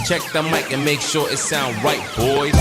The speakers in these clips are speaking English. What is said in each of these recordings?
Check the mic and make sure it sound right, boys.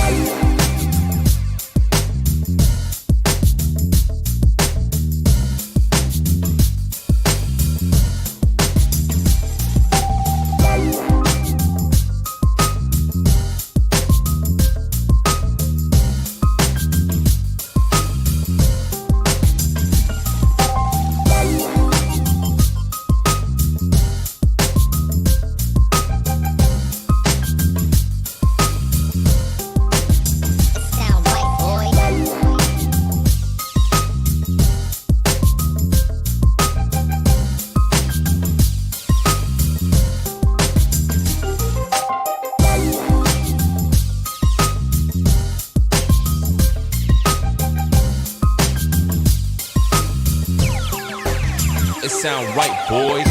It sound right, boys.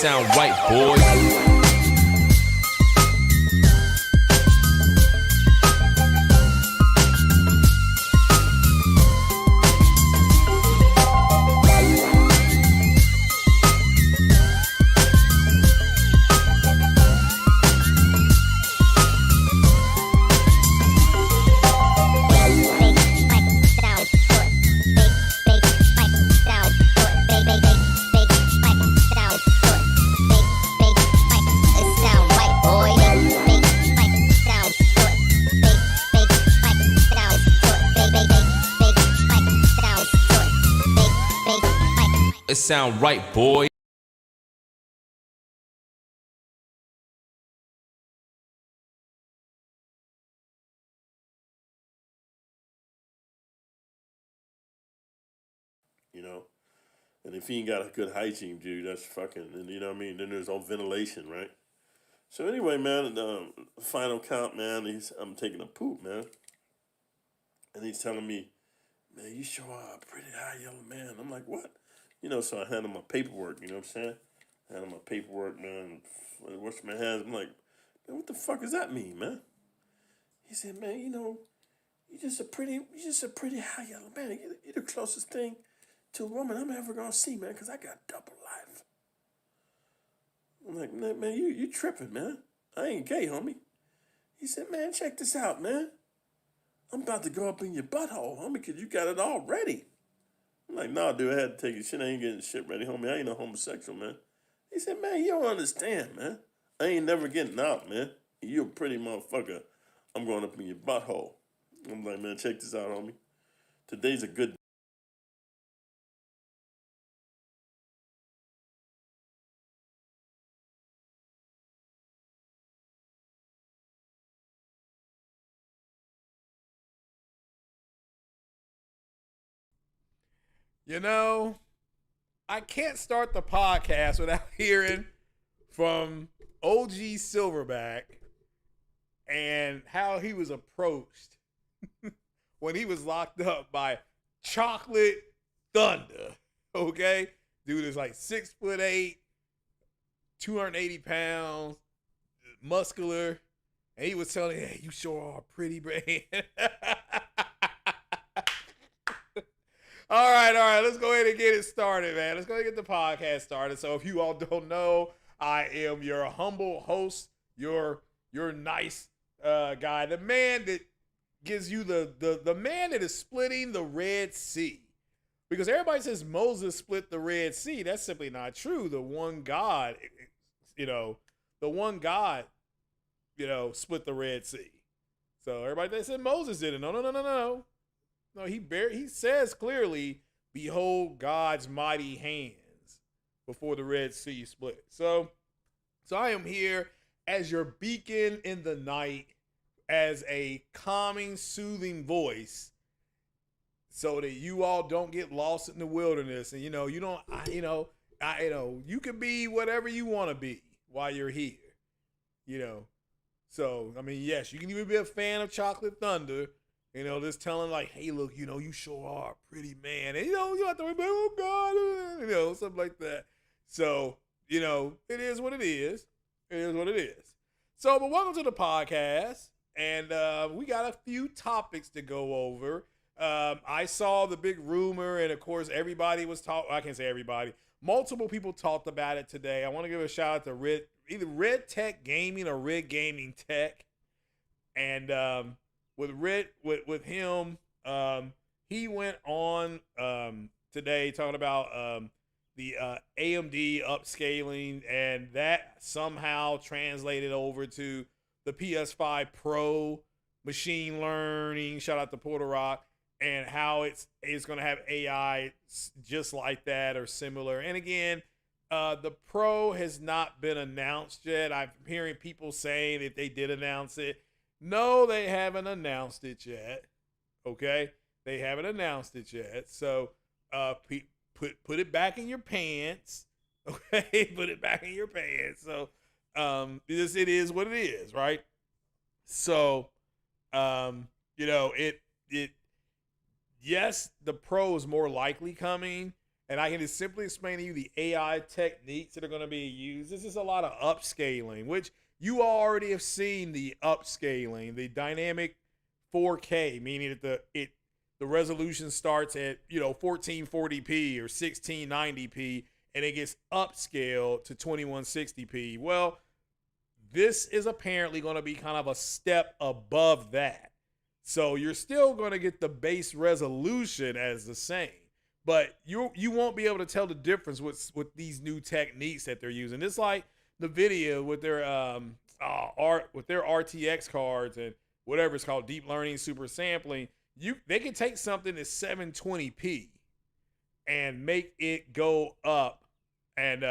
Sound right, boys. It sound right, boy. You know, and if he ain't got a good hygiene, dude, that's fucking, and you know what I mean? Then there's no ventilation, right? So anyway, man, final count, man, I'm taking a poop, man. And he's telling me, man, you sure are a pretty high yellow man. I'm like, what? You know, so I hand him my paperwork, you know what I'm saying? I hand him my paperwork, man. Wash my hands. I'm like, man, what the fuck does that mean, man? He said, man, you know, you're just a pretty high yellow man. You're the closest thing to a woman I'm ever gonna see, man, because I got double life. I'm like, man, you tripping, man. I ain't gay, homie. He said, man, check this out, man. I'm about to go up in your butthole, homie, because you got it all ready. I'm like, nah, dude, I had to take your shit. I ain't getting shit ready, homie. I ain't no homosexual, man. He said, man, you don't understand, man. I ain't never getting out, man. You a pretty motherfucker. I'm going up in your butthole. I'm like, man, check this out, homie. Today's a good You know, I can't start the podcast without hearing from OG Silverback and how he was approached when he was locked up by Chocolate Thunder. Okay? Dude is like 6'8", 280 pounds, muscular. And he was telling, hey, you sure are pretty, brain. All right. Let's go ahead and get it started, man. Let's go ahead and get the podcast started. So if you all don't know, I am your humble host, your nice guy, the man that gives you the man that is splitting the Red Sea. Because everybody says Moses split the Red Sea. That's simply not true. The one God the one God, split the Red Sea. So everybody they said Moses did it. No. No, he says clearly, behold God's mighty hands before the Red Sea split. So I am here as your beacon in the night, as a calming, soothing voice, so that you all don't get lost in the wilderness. And you can be whatever you want to be while you're here. So I mean, yes, you can even be a fan of Chocolate Thunder. Just telling like, hey, look, you sure are a pretty man. And, you have to remember, oh, God, something like that. So, it is what it is. It is what it is. So, but welcome to the podcast. And we got a few topics to go over. I saw the big rumor, and of course, everybody was talking. I can't say everybody. Multiple people talked about it today. I want to give a shout out to either Red Tech Gaming or Red Gaming Tech. And with him, he went on today talking about the AMD upscaling, and that somehow translated over to the PS5 Pro machine learning. Shout out to Porter Rock, and how it's going to have AI just like that or similar. And again, the Pro has not been announced yet. I'm hearing people saying that they did announce it. No, they haven't announced it yet. Okay, they haven't announced it yet. So, put it back in your pants. Okay, put it back in your pants. So, it is what it is, right? So, yes, the Pro is more likely coming, and I can just simply explain to you the AI techniques that are going to be used. This is a lot of upscaling, which you already have seen the upscaling, the dynamic 4K, meaning that the resolution starts at 1440p or 1690p, and it gets upscaled to 2160p. Well, this is apparently going to be kind of a step above that. So you're still going to get the base resolution as the same, but you won't be able to tell the difference with these new techniques that they're using. It's like the video with their RTX cards and whatever it's called, deep learning, super sampling. They can take something that's 720p and make it go up, and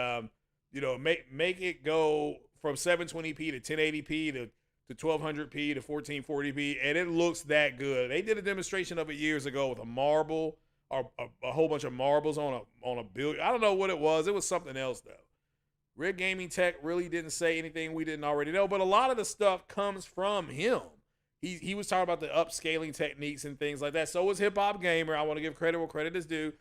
make it go from 720p to 1080p to 1200p to 1440p, and it looks that good. They did a demonstration of it years ago with a marble or a whole bunch of marbles on a build. I don't know what it was. It was something else though. Red Gaming Tech really didn't say anything we didn't already know, but a lot of the stuff comes from him. He was talking about the upscaling techniques and things like that. So was Hip Hop Gamer. I want to give credit where credit is due.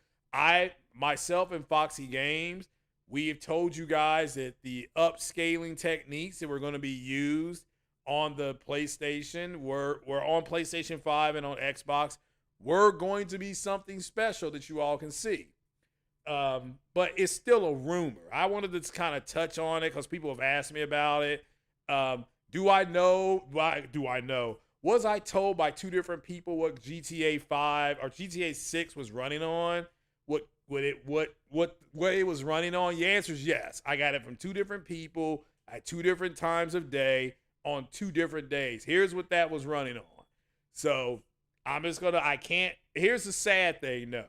Myself and Foxy Games, we have told you guys that the upscaling techniques that were going to be used on the PlayStation were on PlayStation 5 and on Xbox were going to be something special that you all can see. But it's still a rumor. I wanted to kind of touch on it because people have asked me about it. Do I know? Why do I know? Was I told by two different people what GTA 5 or GTA 6 was running on? What it was running on? The answer is yes. I got it from two different people at two different times of day on 2 different days. Here's what that was running on. So here's the sad thing, no.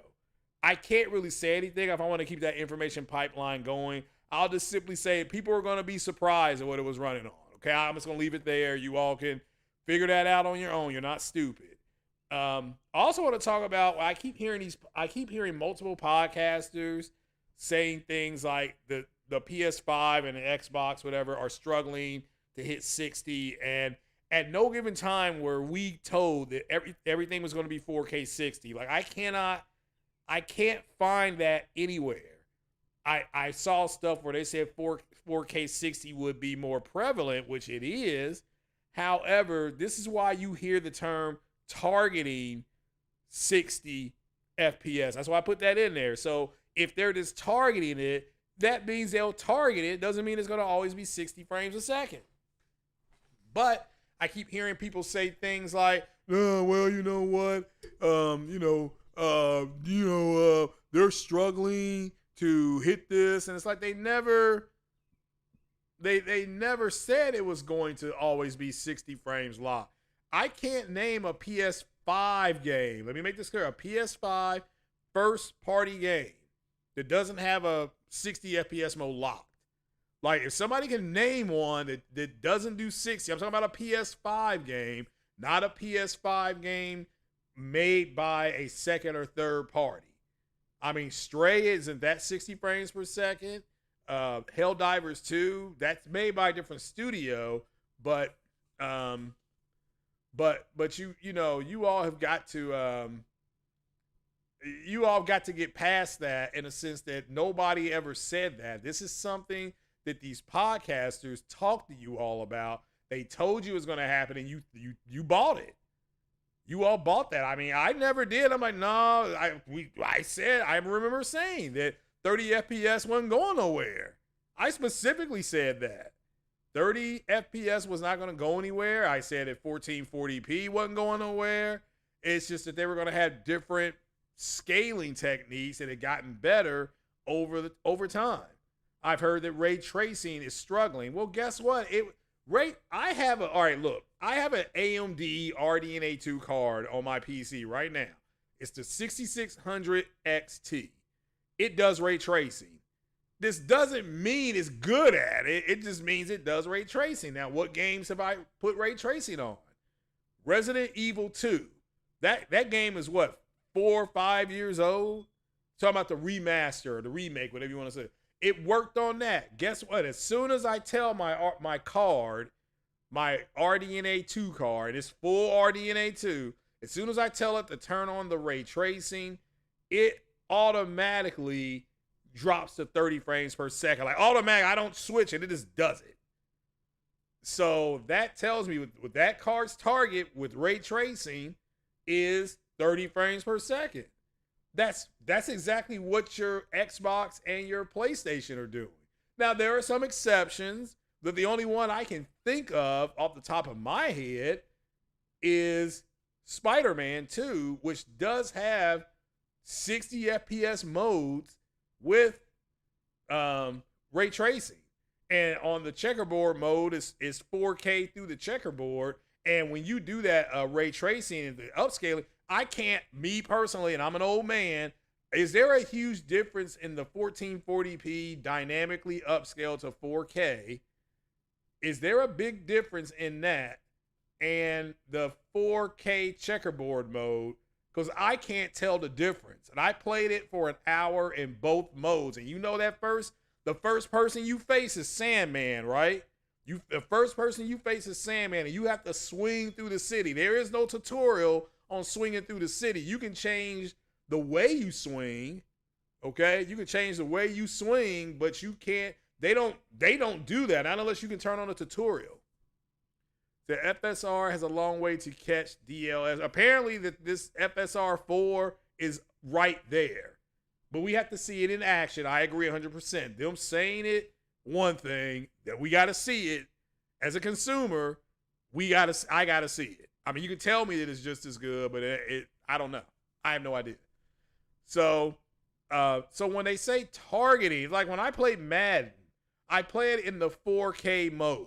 I can't really say anything if I want to keep that information pipeline going. I'll just simply say people are going to be surprised at what it was running on. Okay, I'm just going to leave it there. You all can figure that out on your own. You're not stupid. I also want to talk about, I keep hearing multiple podcasters saying things like the PS5 and the Xbox, whatever, are struggling to hit 60, and at no given time were we told that everything was going to be 4K 60. Like I can't find that anywhere. I saw stuff where they said 4K 60 would be more prevalent, which it is. However, this is why you hear the term targeting 60 FPS. That's why I put that in there. So if they're just targeting it, that means they'll target it. Doesn't mean it's going to always be 60 frames a second. But I keep hearing people say things like, oh, well, you know what? They're struggling to hit this. And it's like they never they never said it was going to always be 60 frames locked. I can't name a PS5 game. Let me make this clear. A PS5 first party game that doesn't have a 60 FPS mode locked. Like, if somebody can name one that doesn't do 60, I'm talking about a PS5 game, not a PS5 game made by a second or third party. I mean, Stray isn't that 60 frames per second. Helldivers 2, that's made by a different studio, but you all have got to get past that, in a sense that nobody ever said that. This is something that these podcasters talk to you all about. They told you it was going to happen, and you bought it. You all bought that. I mean, I never did. I'm like, no, I remember saying that 30 FPS wasn't going nowhere. I specifically said that 30 FPS was not going to go anywhere. I said that 1440p wasn't going nowhere. It's just that they were going to have different scaling techniques that had gotten better over time. I've heard that ray tracing is struggling. Well, guess what? I have an AMD RDNA 2 card on my PC right now. It's the 6600 XT. It does ray tracing. This doesn't mean it's good at it. It just means it does ray tracing. Now, what games have I put ray tracing on? Resident Evil 2. That game is what, 4 or 5 years old? Talking about the remaster or the remake, whatever you want to say. It worked on that. Guess what? As soon as I tell my card, my RDNA 2 card, it's full RDNA 2, as soon as I tell it to turn on the ray tracing, it automatically drops to 30 frames per second. Like, automatic, I don't switch it, it just does it. So that tells me with that card's target with ray tracing is 30 frames per second. That's exactly what your Xbox and your PlayStation are doing. Now, there are some exceptions, but the only one I can think of off the top of my head is Spider-Man 2, which does have 60 FPS modes with ray tracing. And on the checkerboard mode is 4K through the checkerboard. And when you do that ray tracing and the upscaling, I can't, me personally, and I'm an old man, is there a huge difference in the 1440p dynamically upscaled to 4K? Is there a big difference in that and the 4K checkerboard mode? Because I can't tell the difference. And I played it for an hour in both modes. And you know that the first person you face is Sandman, right? The first person you face is Sandman, and you have to swing through the city. There is no tutorial on swinging through the city. You can change the way you swing, okay? You can change the way you swing, but you can't, they don't do that, not unless you can turn on a tutorial. The FSR has a long way to catch DLS. Apparently this FSR 4 is right there, but we have to see it in action. I agree 100%. Them saying it, one thing, that we got to see it as a consumer. I got to see it. I mean, you can tell me that it's just as good, but I don't know. I have no idea. So when they say targeting, like when I played Madden, I played in the 4K mode.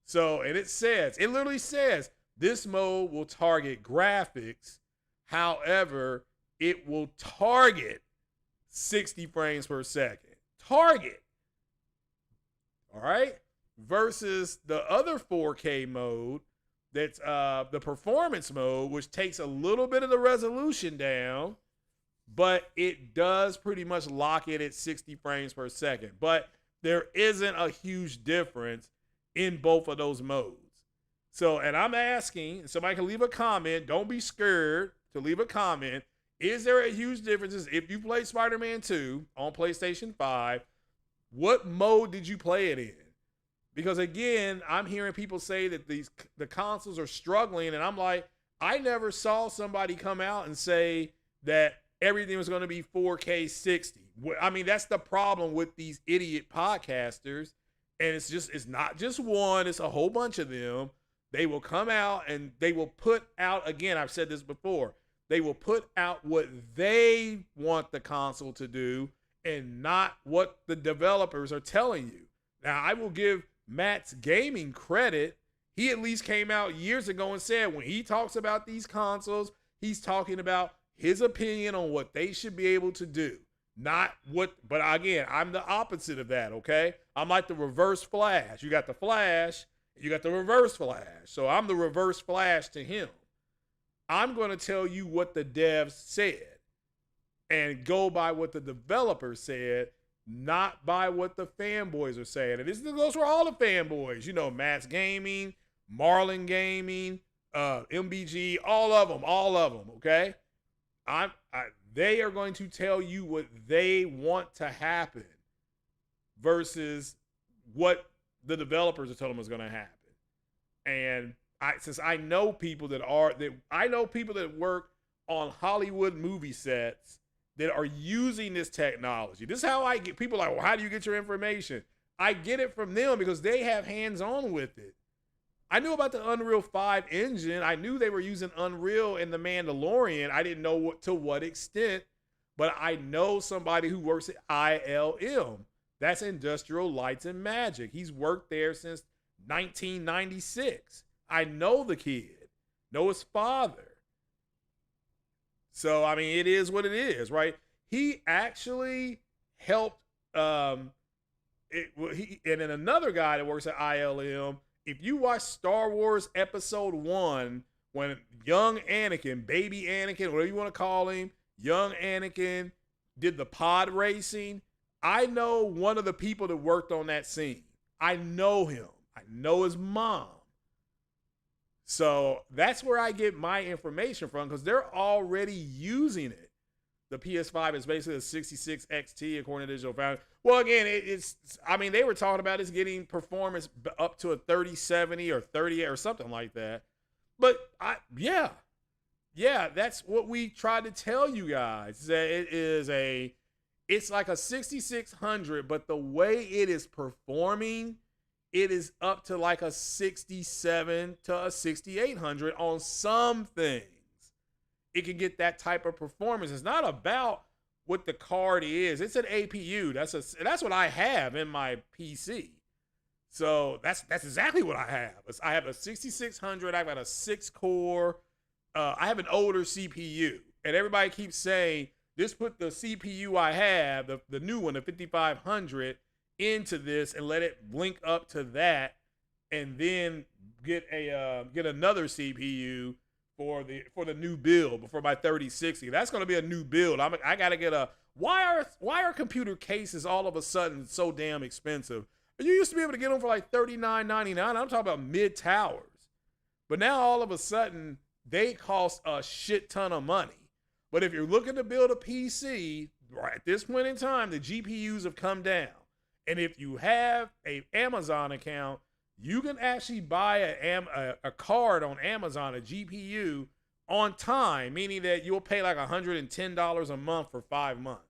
So, and it literally says, this mode will target graphics. However, it will target 60 frames per second. Target. All right? Versus the other 4K mode, that's the performance mode, which takes a little bit of the resolution down, but it does pretty much lock it at 60 frames per second. But there isn't a huge difference in both of those modes. So, and I'm asking, somebody can leave a comment. Don't be scared to leave a comment. Is there a huge difference? If you play Spider-Man 2 on PlayStation 5, what mode did you play it in? Because again, I'm hearing people say that the consoles are struggling, and I'm like, I never saw somebody come out and say that everything was going to be 4K 60. I mean, that's the problem with these idiot podcasters, and it's not just one, it's a whole bunch of them. They will come out and they will put out, again, I've said this before, they will put out what they want the console to do and not what the developers are telling you. Now, I will give Matt's gaming credit, he at least came out years ago and said when he talks about these consoles, he's talking about his opinion on what they should be able to do. Not what, but again, I'm the opposite of that, okay? I'm like the reverse Flash. You got the Flash, you got the reverse Flash. So I'm the reverse Flash to him. I'm going to tell you what the devs said and go by what the developers said, not by what the fanboys are saying. And this goes for all the fanboys. You know, Matt's Gaming, Marlin Gaming, MBG, all of them, okay? They are going to tell you what they want to happen versus what the developers are telling them is going to happen. And since I know people that work on Hollywood movie sets that are using this technology. This is how I get people like, well, how do you get your information? I get it from them because they have hands-on with it. I knew about the Unreal 5 engine. I knew they were using Unreal in The Mandalorian. I didn't know to what extent, but I know somebody who works at ILM. That's Industrial Lights and Magic. He's worked there since 1996. I know the kid, know his father. So, I mean, it is what it is, right? He actually helped, and then another guy that works at ILM, if you watch Star Wars Episode 1, when young Anakin, baby Anakin, whatever you want to call him, young Anakin did the pod racing, I know one of the people that worked on that scene. I know him. I know his mom. So that's where I get my information from because they're already using it. The PS5 is basically a 66 XT according to Digital Foundry. Well, again, they were talking about it's getting performance up to a 3070 or 30 or something like that. But that's what we tried to tell you guys. That it's like a 6600, but the way it is performing, it is up to like a 67 to a 6800 on some things. It can get that type of performance. It's not about what the card is. It's an APU. That's what I have in my PC. So that's exactly what I have. I have a 6600. I've got a 6-core. I have an older CPU, and everybody keeps saying just put the CPU I have, the new one, the 5500, into this and let it link up to that, and then get another CPU for the new build for my 3060. That's going to be a new build. I got to get why are computer cases all of a sudden so damn expensive? You used to be able to get them for like $39.99. I'm talking about mid towers, but now all of a sudden they cost a shit ton of money. But if you're looking to build a PC, right at this point in time, the GPUs have come down. And if you have an Amazon account, you can actually buy a card on Amazon, a GPU, on time, meaning that you'll pay like $110 a month for 5 months.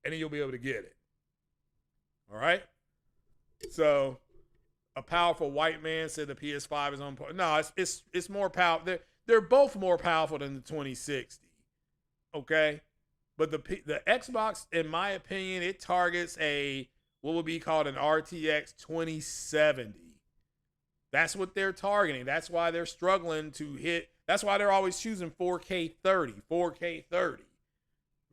And then you'll be able to get it. All right? So, a powerful white man said the PS5 is on point. No, it's more powerful. They're both more powerful than the 2060. Okay? But the Xbox, in my opinion, it targets what would be called an RTX 2070. That's what they're targeting. That's why they're struggling to hit. That's why they're always choosing 4K 30.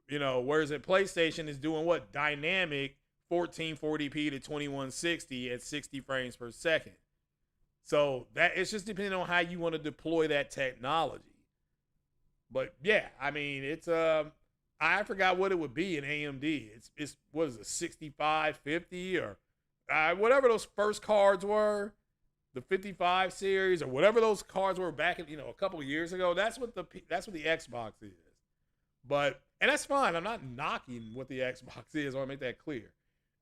You know, whereas at PlayStation is doing what? Dynamic 1440p to 2160 at 60 frames per second. So that it's just depending on how you want to deploy that technology. But yeah, I mean, it's I forgot what it would be in AMD. It's what is it, 6550 or whatever those first cards were, the 55 series or whatever those cards were back in, a couple of years ago. That's what the Xbox is. But and that's fine. I'm not knocking what the Xbox is. I want to make that clear.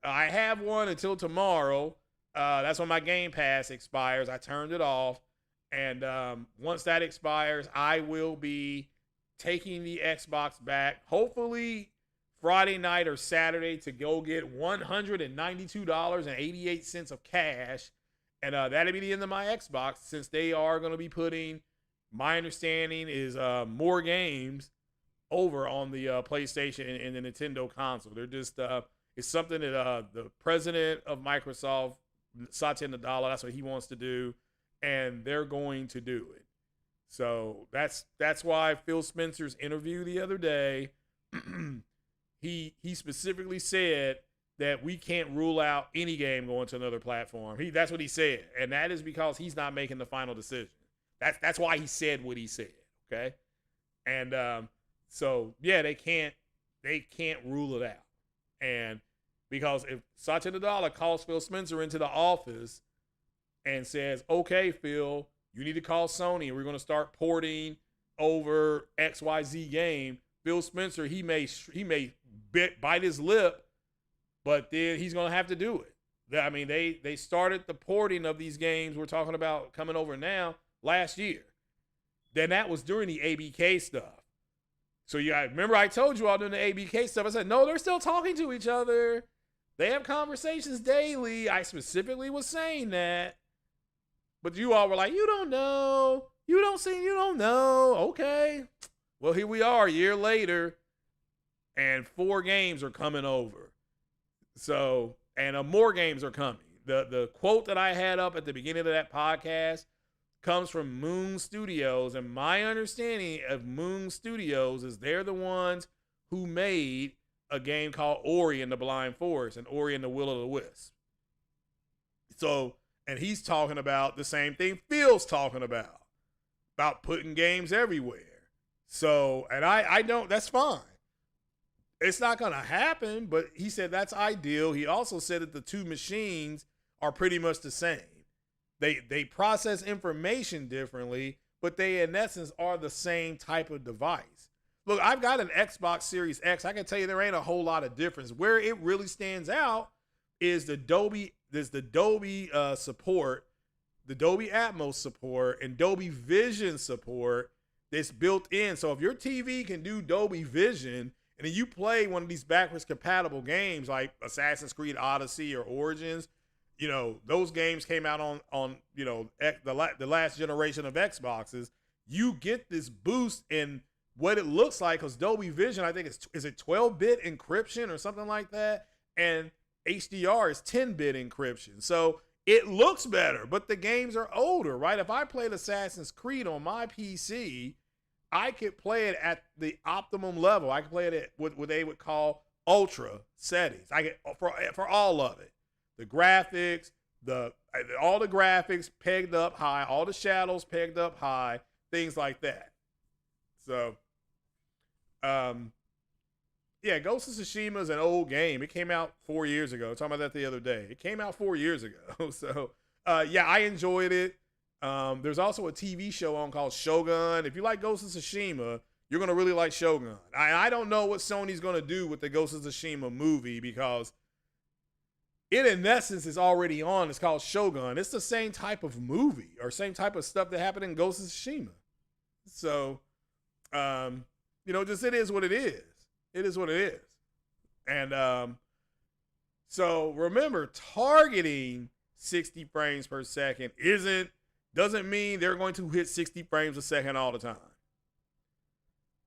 I have one until tomorrow. That's when my Game Pass expires. I turned it off, and once that expires, I will be taking the Xbox back, hopefully Friday night or Saturday, to go get $192.88 of cash. And that'll be the end of my Xbox, since they are going to be putting, my understanding is more games over on the PlayStation and the Nintendo console. They're just, it's something that the president of Microsoft Satya Nadella. That's what he wants to do, and they're going to do it. So that's why Phil Spencer's interview the other day, he specifically said that we can't rule out any game going to another platform. That's what he said, and that is because he's not making the final decision. That's why he said what he said. Okay, and so yeah, they can't rule it out, and because if Satya Nadella calls Phil Spencer into the office and says, "Okay, Phil, you need to call Sony, and we're going to start porting over XYZ game," Phil Spencer he may bite his lip, but then he's going to have to do it. I mean, they started the porting of these games we're talking about coming over now last year. Then that was during the ABK stuff. So I remember I told you all during the ABK stuff, I said, no, they're still talking to each other. They have conversations daily. I specifically was saying that. But you all were like, you don't know. You don't know. Okay. Well, here we are a year later, and 4 games are coming over. So, and more games are coming. The quote that I had up at the beginning of that podcast comes from Moon Studios, and my understanding of Moon Studios is they're the ones who made a game called Ori and the Blind Forest and Ori and the Will of the Wisp. So, and he's talking about the same thing Phil's talking about putting games everywhere. So, and I don't, that's fine. It's not going to happen, but he said that's ideal. He also said that the 2 machines are pretty much the same. They process information differently, but they in essence are the same type of device. Look, I've got an Xbox Series X. I can tell you there ain't a whole lot of difference. Where it really stands out is the Dolby support, the Dolby Atmos support, and Dolby Vision support that's built in. So if your TV can do Dolby Vision, and then you play one of these backwards compatible games like Assassin's Creed Odyssey or Origins, you know, those games came out on you know, the last generation of Xboxes. You get this boost in what it looks like, because Dolby Vision, I think is it 12-bit encryption or something like that, and HDR is 10-bit encryption. So it looks better, but the games are older, right? If I played Assassin's Creed on my PC, I could play it at the optimum level. I could play it at what they would call ultra settings. I get for all of it. The graphics, all the graphics pegged up high, all the shadows pegged up high, things like that. So, yeah, Ghost of Tsushima is an old game. It came out 4 years ago. I was talking about that the other day. It came out 4 years ago. So, yeah, I enjoyed it. There's also a TV show on called Shogun. If you like Ghost of Tsushima, you're going to really like Shogun. I don't know what Sony's going to do with the Ghost of Tsushima movie, because it, in essence, is already on. It's called Shogun. It's the same type of movie or same type of stuff that happened in Ghost of Tsushima. So, you know, just it is what it is. It is what it is. And so remember, targeting 60 frames per second doesn't mean they're going to hit 60 frames a second all the time.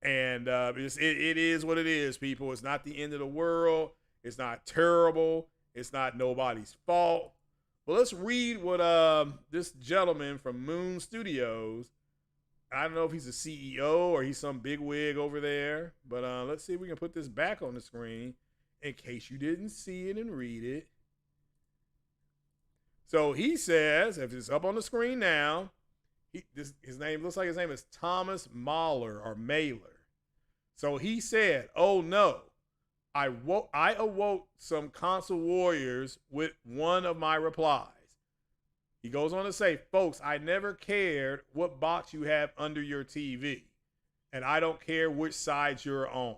And it is what it is, people. It's not the end of the world. It's not terrible. It's not nobody's fault. But let's read what this gentleman from Moon Studios, I don't know if he's a CEO or he's some big wig over there, but let's see if we can put this back on the screen in case you didn't see it and read it. So he says, if it's up on the screen now, his name looks like his name is Thomas Mahler or Mailer. So he said, "Oh no, I awoke some console warriors with one of my replies." He goes on to say, "Folks, I never cared what box you have under your TV, and I don't care which side you're on.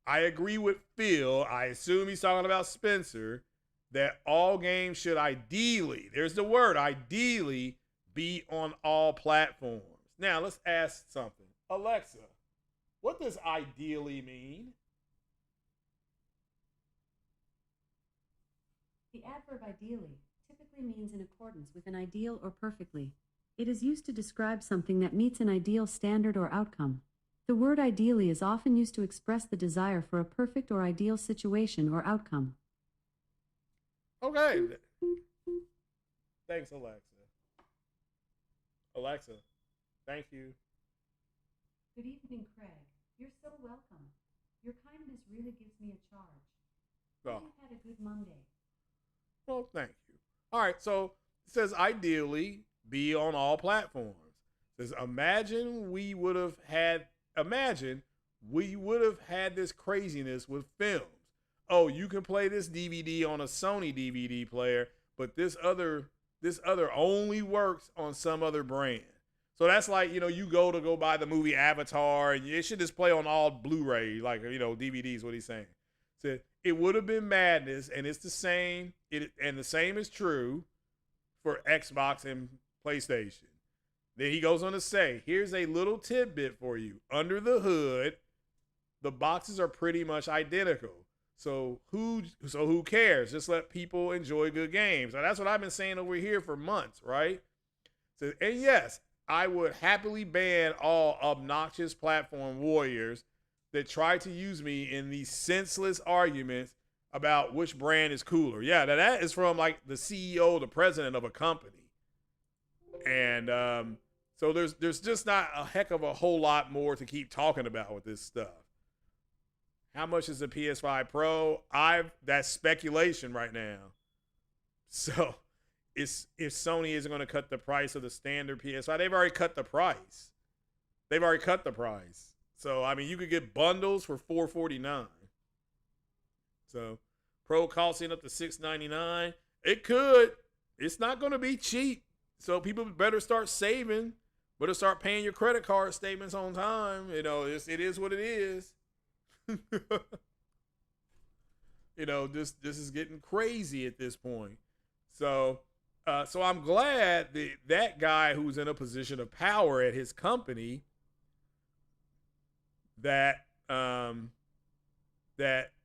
I agree with Phil," I assume he's talking about Spencer, "that all games should ideally," there's the word, ideally, "be on all platforms." Now, let's ask something. Alexa, what does ideally mean? The adverb ideally typically means in accordance with an ideal or perfectly. It is used to describe something that meets an ideal standard or outcome. The word ideally is often used to express the desire for a perfect or ideal situation or outcome. Okay. Thanks, Alexa. Alexa, thank you. Good evening, Craig. You're so welcome. Your kindness really gives me a charge. Oh. Hope you've had a good Monday. Well, thank you. All right, so it says ideally be on all platforms. It says imagine we would have had this craziness with films. Oh, you can play this DVD on a Sony DVD player, but this other only works on some other brand. So that's like, you go buy the movie Avatar and it should just play on all Blu-ray, like, DVDs, what he's saying. So it would have been madness, and it's the same. And the same is true for Xbox and PlayStation. Then he goes on to say, here's a little tidbit for you. Under the hood, the boxes are pretty much identical. So who cares? Just let people enjoy good games. Now, that's what I've been saying over here for months, right? So, and yes, I would happily ban all obnoxious platform warriors that try to use me in these senseless arguments about which brand is cooler. Yeah, that is from like the CEO, the president of a company. And so there's just not a heck of a whole lot more to keep talking about with this stuff. How much is the PS5 Pro? That's speculation right now. So if Sony isn't going to cut the price of the standard PS5, they've already cut the price. So I mean, you could get bundles for $449. So Pro costing up to $699. It could. It's not going to be cheap. So people better start saving. Better start paying your credit card statements on time. It is what it is. This is getting crazy at this point. So I'm glad that guy who's in a position of power at his company that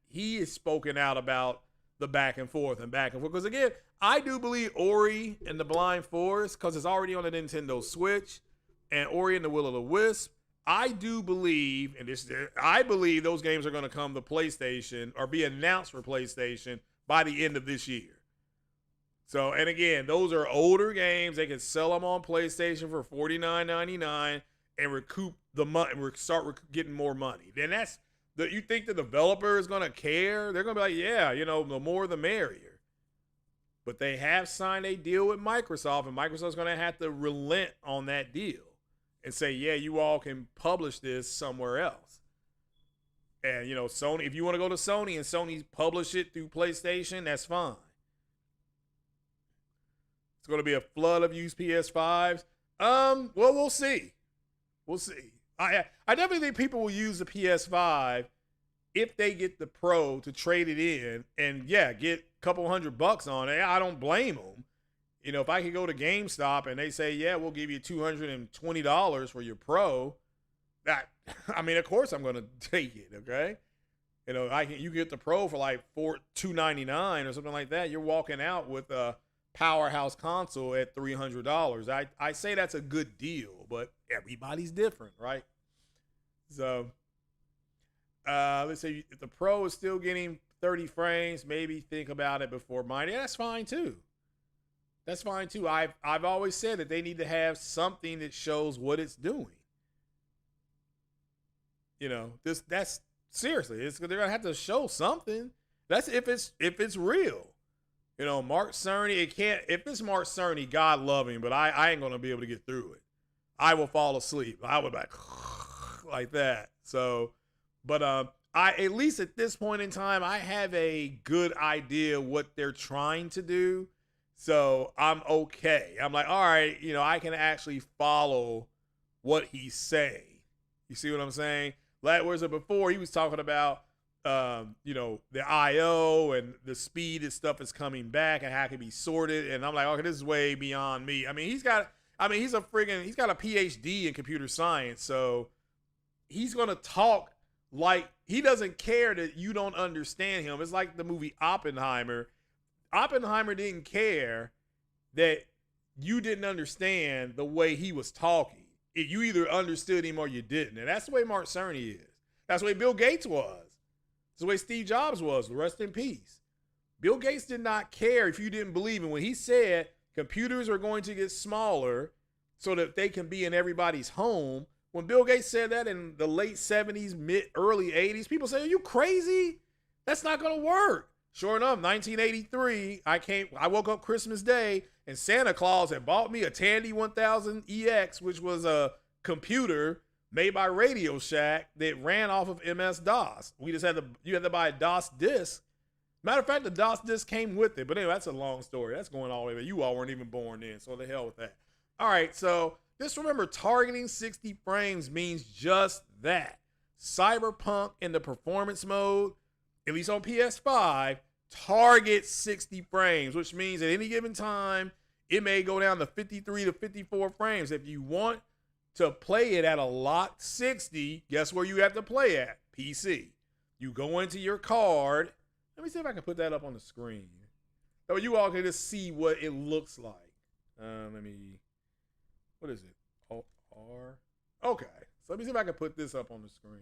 he is spoken out about the back and forth. Because again, I do believe Ori and the Blind Forest, because it's already on the Nintendo Switch, and Ori and the Will of the Wisp. I do believe, I believe those games are going to come to PlayStation or be announced for PlayStation by the end of this year. So, and again, those are older games. They can sell them on PlayStation for $49.99 and recoup the money, getting more money. Then you think the developer is going to care? They're going to be like, yeah, the more the merrier. But they have signed a deal with Microsoft, and Microsoft's going to have to relent on that deal and say, yeah, you all can publish this somewhere else. And, Sony, if you want to go to Sony and Sony publish it through PlayStation, that's fine. It's going to be a flood of used PS5s. Well, we'll see. I definitely think people will use the PS5 if they get the Pro to trade it in and, yeah, get a couple $100 on it. I don't blame them. If I could go to GameStop and they say, yeah, we'll give you $220 for your Pro, of course I'm going to take it, okay? You get the Pro for like $299 or something like that. You're walking out with a powerhouse console at $300. I say that's a good deal, but everybody's different, right? So let's say if the Pro is still getting 30 frames, maybe think about it before buying it. Yeah, that's fine too. I've always said that they need to have something that shows what it's doing. That's seriously, they're gonna have to show something. That's if it's real. Mark Cerny, if it's Mark Cerny, God love him, but I ain't gonna be able to get through it. I will fall asleep. I would like that. So, but at least at this point in time, I have a good idea what they're trying to do. So I'm okay. I'm like, all right, I can actually follow what he's saying. You see what I'm saying? Whereas before he was talking about, the IO and the speed that stuff is coming back and how it can be sorted. And I'm like, okay, this is way beyond me. He's got a PhD in computer science. So he's going to talk like he doesn't care that you don't understand him. It's like the movie Oppenheimer. Oppenheimer didn't care that you didn't understand the way he was talking. You either understood him or you didn't. And that's the way Mark Cerny is. That's the way Bill Gates was. That's the way Steve Jobs was. Rest in peace. Bill Gates did not care if you didn't believe him. When he said, Computers are going to get smaller so that they can be in everybody's home. When Bill Gates said that in the late 70s, early 80s, people say, are you crazy? That's not going to work. Sure enough, 1983, I woke up Christmas Day and Santa Claus had bought me a Tandy 1000 EX, which was a computer made by Radio Shack that ran off of MS-DOS. You had to buy a DOS disk. Matter of fact, the DOS disk came with it. But anyway, that's a long story. That's going all the way back. You all weren't even born then, so the hell with that. All right, so just remember, targeting 60 frames means just that. Cyberpunk in the performance mode, at least on PS5, targets 60 frames, which means at any given time, it may go down to 53 to 54 frames. If you want to play it at a locked 60, guess where you have to play at? PC. You go into your card. Let me see if I can put that up on the screen. So you all can just see what it looks like. What is it? R. Okay. So let me see if I can put this up on the screen.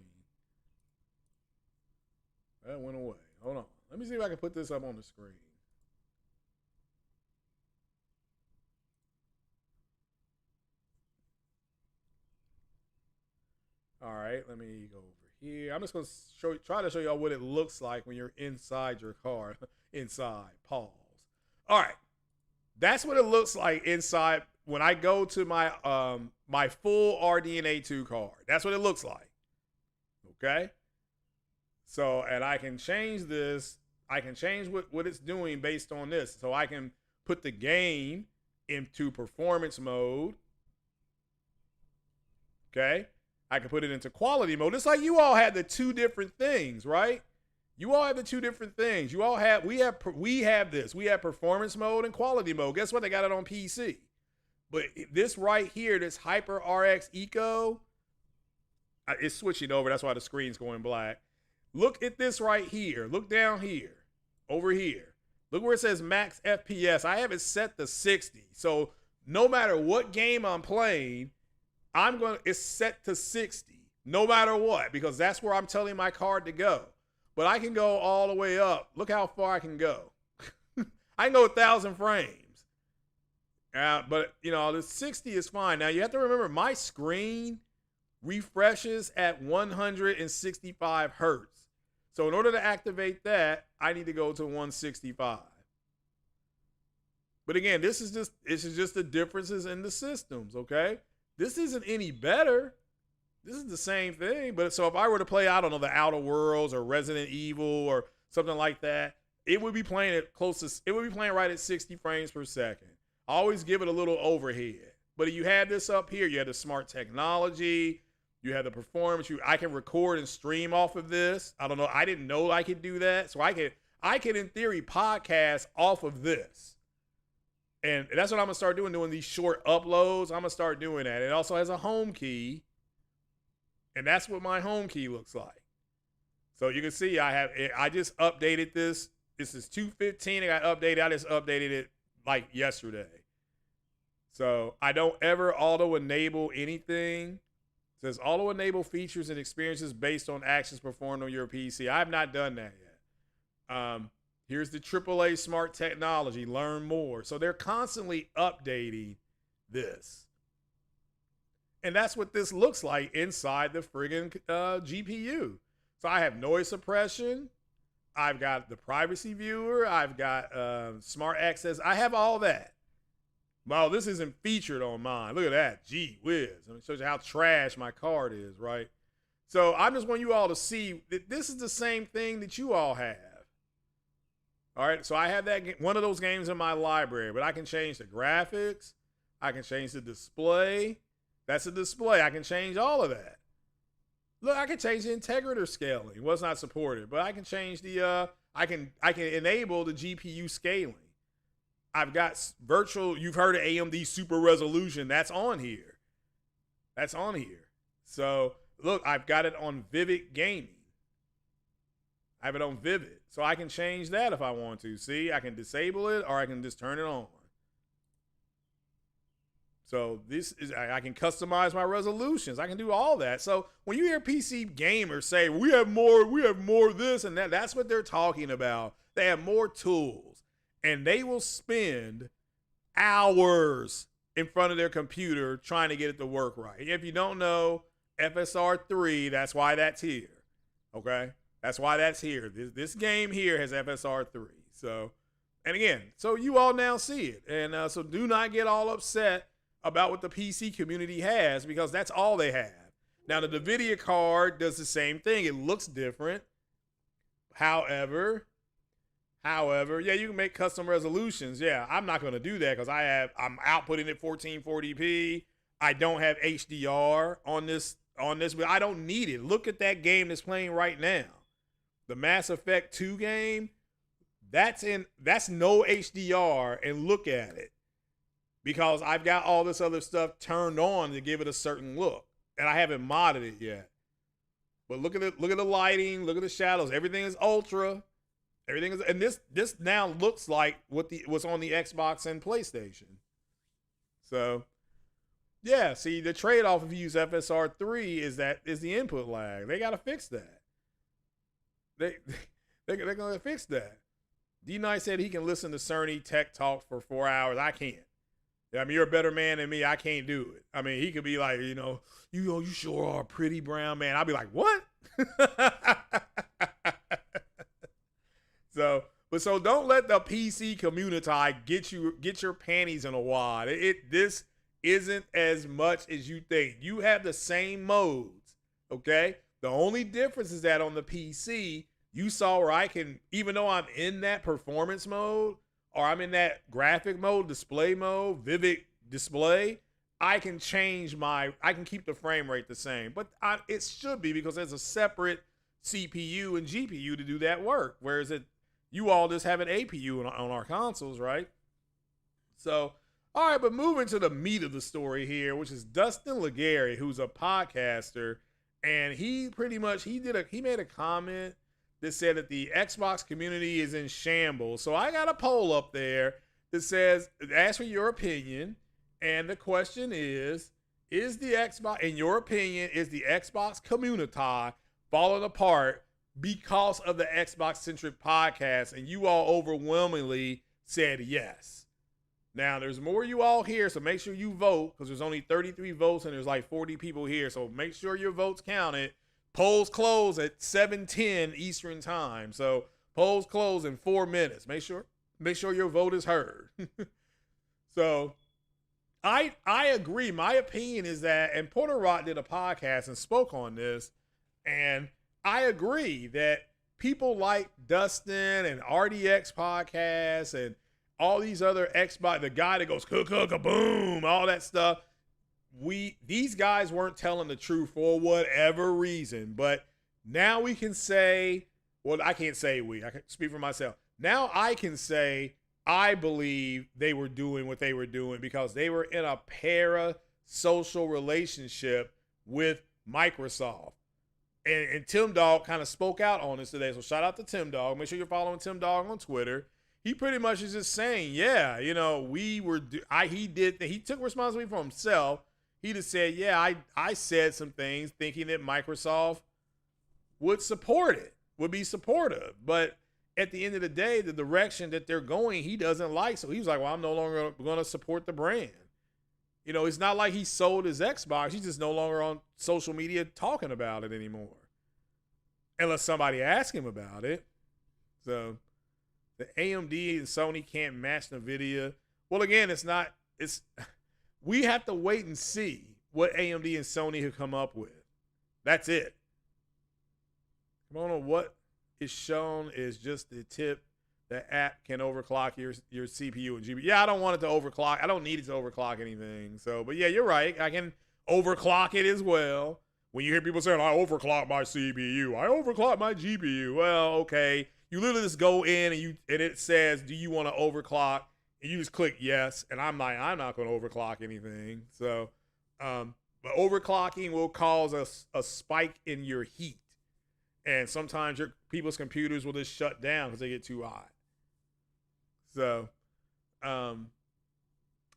That went away. Hold on. Let me see if I can put this up on the screen. All right, let me go over here. I'm just going to try to show y'all what it looks like when you're inside your car. Inside. Pause. All right. That's what it looks like inside when I go to my my full RDNA 2 card. That's what it looks like. Okay? So, and I can change this. I can change what it's doing based on this. So I can put the game into performance mode. Okay? I can put it into quality mode. It's like you all had the two different things, right? You all have the two different things. We have this. We have performance mode and quality mode. Guess what? They got it on PC. But this right here, this Hyper RX Eco, it's switching over. That's why the screen's going black. Look at this right here. Look down here, over here. Look where it says max FPS. I have it set to 60. So no matter what game I'm playing, it's set to 60, no matter what, because that's where I'm telling my card to go. But I can go all the way up. Look how far I can go. I can go 1,000 frames. But, the 60 is fine. Now, you have to remember, my screen refreshes at 165 hertz. So in order to activate that, I need to go to 165. But again, this is just the differences in the systems, okay? This isn't any better. This is the same thing. But so if I were to play, I don't know, the Outer Worlds or Resident Evil or something like that, it would be playing right at 60 frames per second. I always give it a little overhead. But you have this up here. You have the smart technology. You have the performance. I can record and stream off of this. I don't know. I didn't know I could do that. So I can in theory podcast off of this. And that's what I'm going to start doing these short uploads. I'm going to start doing that. It also has a home key. And that's what my home key looks like. So you can see I just updated this. This is 2:15. It got updated. I just updated it like yesterday. So I don't ever auto-enable anything. It says auto-enable features and experiences based on actions performed on your PC. I have not done that yet. Here's the AAA smart technology. Learn more. So they're constantly updating this. And that's what this looks like inside the friggin' GPU. So I have noise suppression. I've got the privacy viewer. I've got smart access. I have all that. Wow, this isn't featured on mine. Look at that. Gee whiz. It shows you how trash my card is, right? So I just want you all to see that this is the same thing that you all have. All right, so I have one of those games in my library, but I can change the graphics. I can change the display. That's a display. I can change all of that. Look, I can change the integrator scaling. Well, it's not supported, but I can change the, I can enable the GPU scaling. I've got virtual, you've heard of AMD super resolution. That's on here. That's on here. So look, I've got it on Vivid Gaming. I have it on Vivid. So I can change that if I want to. See, I can disable it or I can just turn it on. So I can customize my resolutions. I can do all that. So when you hear PC gamers say, we have more of this and that, that's what they're talking about. They have more tools and they will spend hours in front of their computer trying to get it to work right. If you don't know, FSR3, that's why that's here. Okay? That's why that's here. This game here has FSR3. So, and again, so you all now see it. And so do not get all upset about what the PC community has, because that's all they have. Now, the NVIDIA card does the same thing. It looks different. However, yeah, you can make custom resolutions. Yeah, I'm not going to do that because I'm outputting it 1440p. I don't have HDR on this, but I don't need it. Look at that game that's playing right now. The Mass Effect 2 game, that's no HDR, and look at it. Because I've got all this other stuff turned on to give it a certain look. And I haven't modded it yet. But look at it, look at the lighting, look at the shadows. Everything is ultra. Everything is, and this now looks like what's on the Xbox and PlayStation. So yeah, see, the trade-off if you use FSR3 is the input lag. They gotta fix that. They're gonna fix that. D-Night said he can listen to Cerny Tech Talk for 4 hours. I can't. I mean, you're a better man than me. I can't do it. I mean, he could be like, you sure are a pretty brown man. I'll be like, what? So don't let the PC community get your panties in a wad. This isn't as much as you think. You have the same modes, okay? The only difference is that on the PC, you saw where I can, even though I'm in that performance mode, or I'm in that graphic mode, display mode, vivid display, I can keep the frame rate the same. But it should be, because there's a separate CPU and GPU to do that work. Whereas you all just have an APU on our consoles, right? So, all right, but moving to the meat of the story here, which is Dustin Legary, who's a podcaster, and he made a comment that said that the Xbox community is in shambles. So I got a poll up there that says, ask for your opinion. And the question is the Xbox, in your opinion, is the Xbox community falling apart because of the Xbox-centric podcast? And you all overwhelmingly said yes. Now, there's more you all here, so make sure you vote, because there's only 33 votes and there's like 40 people here. So make sure your votes counted. Polls close at 7:10 Eastern time. So polls close in 4 minutes. Make sure your vote is heard. So I agree. My opinion is that, and Porter Rock did a podcast and spoke on this, and I agree that people like Dustin and RDX podcasts and all these other Xbox, the guy that goes boom, all that stuff. These guys weren't telling the truth for whatever reason, but now we can say, well, I can't say I can speak for myself. Now I can say I believe they were doing what they were doing because they were in a parasocial relationship with Microsoft. And Tim Dog kind of spoke out on this today. So shout out to Tim Dog. Make sure you're following Tim Dog on Twitter. He pretty much is just saying, yeah, he took responsibility for himself. He just said, yeah, I said some things thinking that Microsoft would support it, would be supportive. But at the end of the day, the direction that they're going, he doesn't like. So he was like, well, I'm no longer going to support the brand. It's not like he sold his Xbox. He's just no longer on social media talking about it anymore. Unless somebody asks him about it. So the AMD and Sony can't match NVIDIA. Well, again, we have to wait and see what AMD and Sony have come up with. That's it. I don't know what is shown is just the tip. The app can overclock your CPU and GPU. Yeah, I don't want it to overclock. I don't need it to overclock anything. So, but yeah, you're right. I can overclock it as well. When you hear people saying, I overclock my CPU, I overclock my GPU. Well, okay. You literally just go in and it says, do you want to overclock? And you just click yes. And I'm like, I'm not going to overclock anything. So, but overclocking will cause a spike in your heat. And sometimes people's computers will just shut down because they get too hot. So,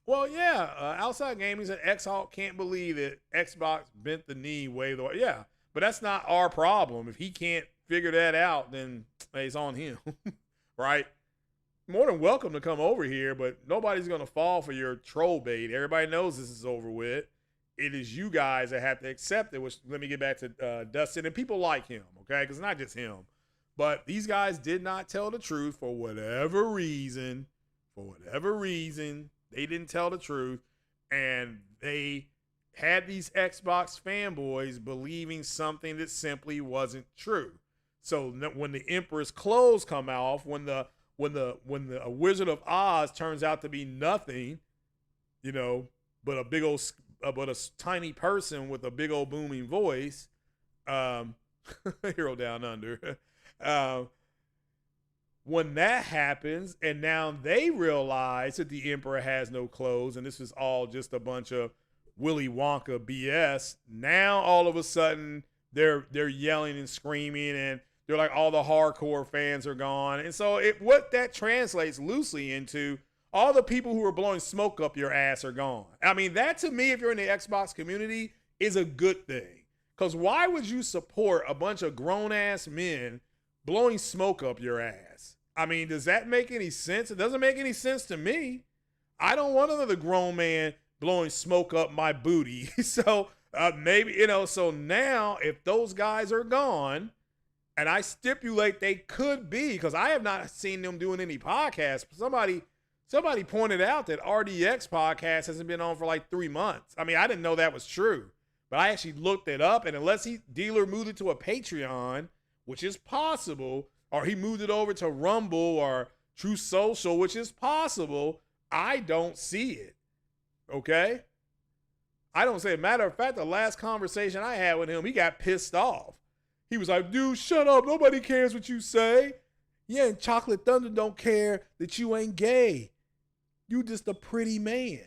Outside Gaming said X-Hawk can't believe that Xbox bent the knee way the way. Yeah, but that's not our problem. If he can't figure that out, then it's on him, right? more than welcome to come over here, but nobody's going to fall for your troll bait. Everybody knows this is over with. It is you guys that have to accept it, which let me get back to Dustin and people like him, okay? Because not just him. But these guys did not tell the truth for whatever reason. They didn't tell the truth. And they had these Xbox fanboys believing something that simply wasn't true. So when the Emperor's clothes come off, when the Wizard of Oz turns out to be nothing, you know, but a tiny person with a big old booming voice, Hero Down Under. When that happens, and now they realize that the Emperor has no clothes, and this is all just a bunch of Willy Wonka BS. Now all of a sudden they're yelling and screaming, and they're like all the hardcore fans are gone. And so what that translates loosely into, all the people who are blowing smoke up your ass are gone. I mean, that to me, if you're in the Xbox community, is a good thing. Because why would you support a bunch of grown-ass men blowing smoke up your ass? I mean, does that make any sense? It doesn't make any sense to me. I don't want another grown man blowing smoke up my booty. So maybe, you know, so now if those guys are gone, and I stipulate they could be, because I have not seen them doing any podcasts. Somebody pointed out that RDX podcast hasn't been on for like 3 months. I mean, I didn't know that was true, but I actually looked it up, and unless dealer moved it to a Patreon, which is possible, or he moved it over to Rumble or True Social, which is possible, I don't see it. Okay? I don't see it. Matter of fact, the last conversation I had with him, he got pissed off. He was like, dude, shut up. Nobody cares what you say. Yeah, and Chocolate Thunder don't care that you ain't gay. You just a pretty man.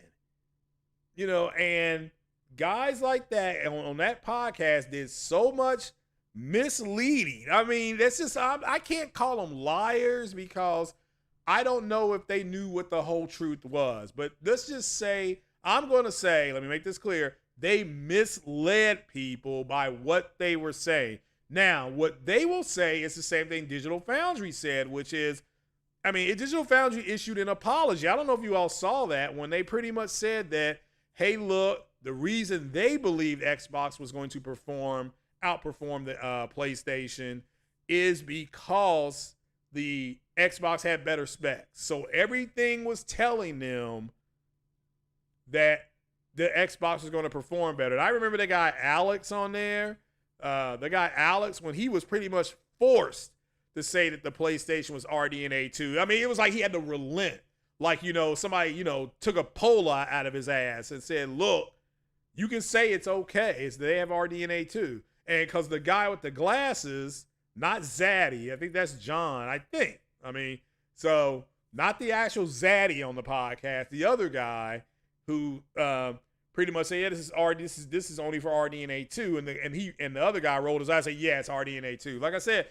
You know, and guys like that on that podcast did so much misleading. I mean, that's just, I can't call them liars because I don't know if they knew what the whole truth was. But let's just say, I'm going to say, let me make this clear, they misled people by what they were saying. Now, what they will say is the same thing Digital Foundry said, which is, I mean, Digital Foundry issued an apology. I don't know if you all saw that when they pretty much said that, hey, look, the reason they believed Xbox was going to outperform the PlayStation is because the Xbox had better specs. So everything was telling them that the Xbox was going to perform better. And I remember the guy Alex on there. The guy Alex, when he was pretty much forced to say that the PlayStation was RDNA 2. I mean, it was like he had to relent. Like, you know, somebody, you know, took a Pola out of his ass and said, look, you can say it's okay. They have RDNA 2. And because the guy with the glasses, not Zaddy, I think that's John, I think. I mean, so not the actual Zaddy on the podcast, the other guy who pretty much said, yeah, this is only for RDNA 2. And the other guy rolled his eyes and said, yeah, it's RDNA 2. Like I said,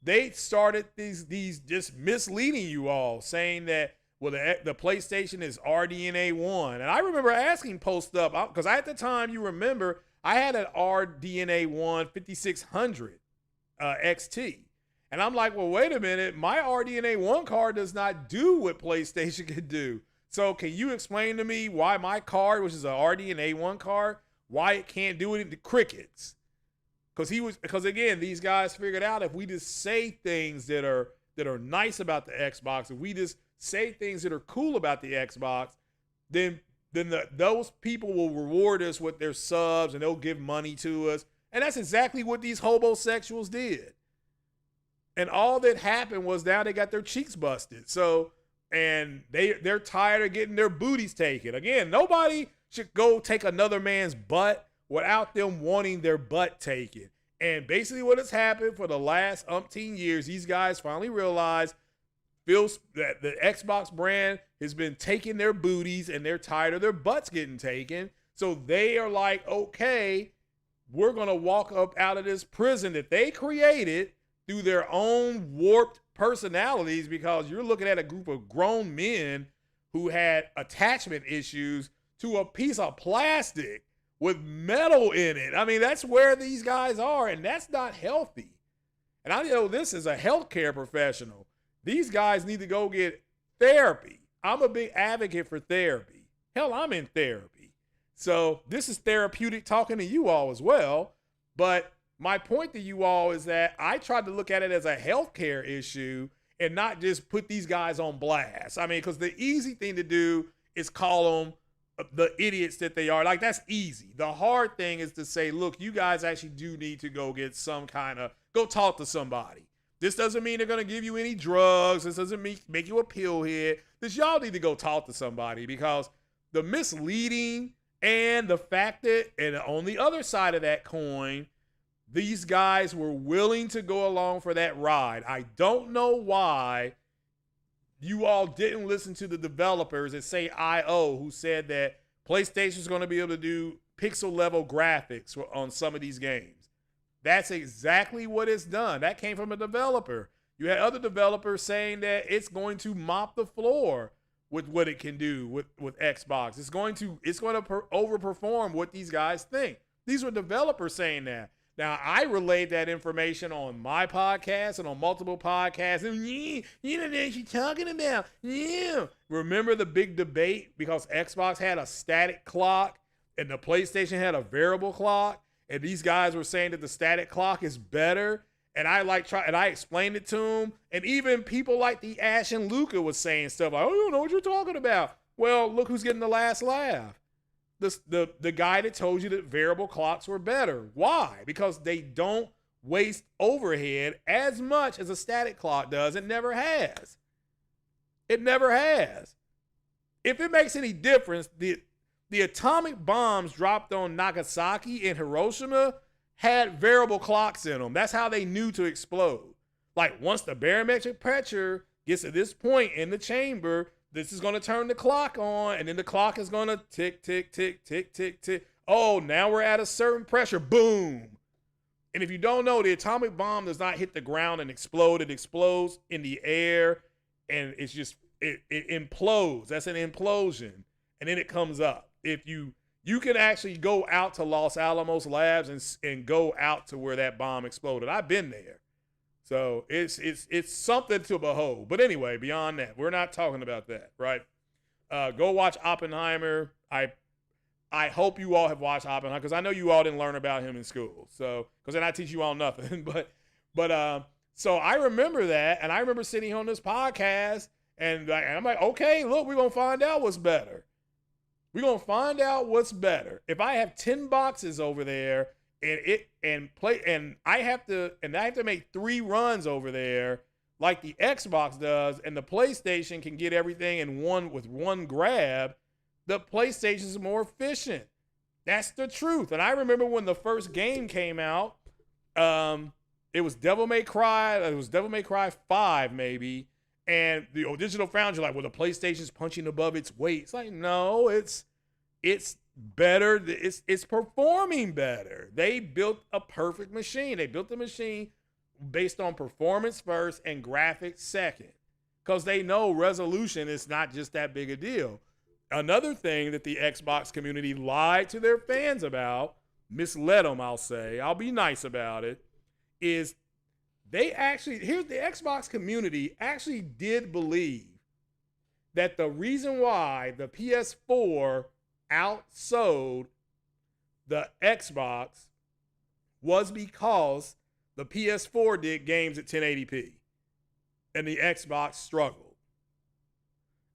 they started these just misleading you all, saying that, well, the PlayStation is RDNA 1. And I remember asking Post Up, because at the time, you remember, I had an RDNA 1 5600 XT. And I'm like, well, wait a minute. My RDNA 1 card does not do what PlayStation can do. So can you explain to me why my card, which is an RDNA 1 card, why it can't do it in the crickets? Because again, these guys figured out if we just say things that are nice about the Xbox, if we just say things that are cool about the Xbox, then those people will reward us with their subs and they'll give money to us. And that's exactly what these homosexuals did. And all that happened was now they got their cheeks busted. So, and they're tired of getting their booties taken. Again, nobody should go take another man's butt without them wanting their butt taken. And basically what has happened for the last umpteen years, these guys finally realized that the Xbox brand has been taking their booties and they're tired of their butts getting taken. So they are like, okay, we're going to walk up out of this prison that they created through their own warped personalities, because you're looking at a group of grown men who had attachment issues to a piece of plastic with metal in it. I mean, that's where these guys are, and that's not healthy. And I know this as a healthcare professional. These guys need to go get therapy. I'm a big advocate for therapy. Hell, I'm in therapy. So this is therapeutic talking to you all as well. But my point to you all is that I tried to look at it as a healthcare issue and not just put these guys on blast. I mean, because the easy thing to do is call them the idiots that they are. Like, that's easy. The hard thing is to say, look, you guys actually do need to go get some kind of, go talk to somebody. This doesn't mean they're going to give you any drugs. This doesn't make you a pill head. This, y'all need to go talk to somebody, because the misleading and the fact that, and on the other side of that coin, these guys were willing to go along for that ride. I don't know why you all didn't listen to the developers at, say, I.O., who said that PlayStation's going to be able to do pixel level graphics on some of these games. That's exactly what it's done. That came from a developer. You had other developers saying that it's going to mop the floor with what it can do with Xbox. It's going to overperform what these guys think. These were developers saying that. Now, I relayed that information on my podcast and on multiple podcasts. And you know what she's talking about. Yeah. Remember the big debate because Xbox had a static clock and the PlayStation had a variable clock? And these guys were saying that the static clock is better. And I explained it to them. And even people like the Ash and Luca was saying stuff like, oh, you don't know what you're talking about. Well, look who's getting the last laugh. The guy that told you that variable clocks were better. Why? Because they don't waste overhead as much as a static clock does. It never has. It never has. If it makes any difference, the atomic bombs dropped on Nagasaki and Hiroshima had variable clocks in them. That's how they knew to explode. Like, once the barometric pressure gets to this point in the chamber, this is going to turn the clock on, and then the clock is going to tick, tick, tick, tick, tick, tick. Oh, now we're at a certain pressure. Boom. And if you don't know, the atomic bomb does not hit the ground and explode. It explodes in the air, and it's just, it implodes. That's an implosion. And then it comes up. If you can actually go out to Los Alamos Labs and go out to where that bomb exploded. I've been there. So it's something to behold. But anyway, beyond that, we're not talking about that, right? Go watch Oppenheimer. I hope you all have watched Oppenheimer, because I know you all didn't learn about him in school. So, because then I teach you all nothing. But so I remember that, and I remember sitting on this podcast, and I'm like, okay, look, we're gonna find out what's better. We're gonna find out what's better. If I have 10 boxes over there, and I have to make 3 runs over there like the Xbox does, and the PlayStation can get everything in one grab, the PlayStation's more efficient. That's the truth. And I remember when the first game came out, it was Devil May Cry 5 maybe, and the Digital Foundry like, well, the PlayStation's punching above its weight. It's like, no, it's better. It's performing better. They built a perfect machine. They built the machine based on performance first and graphics second, because they know resolution is not just that big a deal. Another thing that the Xbox community lied to their fans about, misled them, I'll say, I'll be nice about it, is the Xbox community actually did believe that the reason why the PS4 outsold the Xbox was because the PS4 did games at 1080p and the Xbox struggled.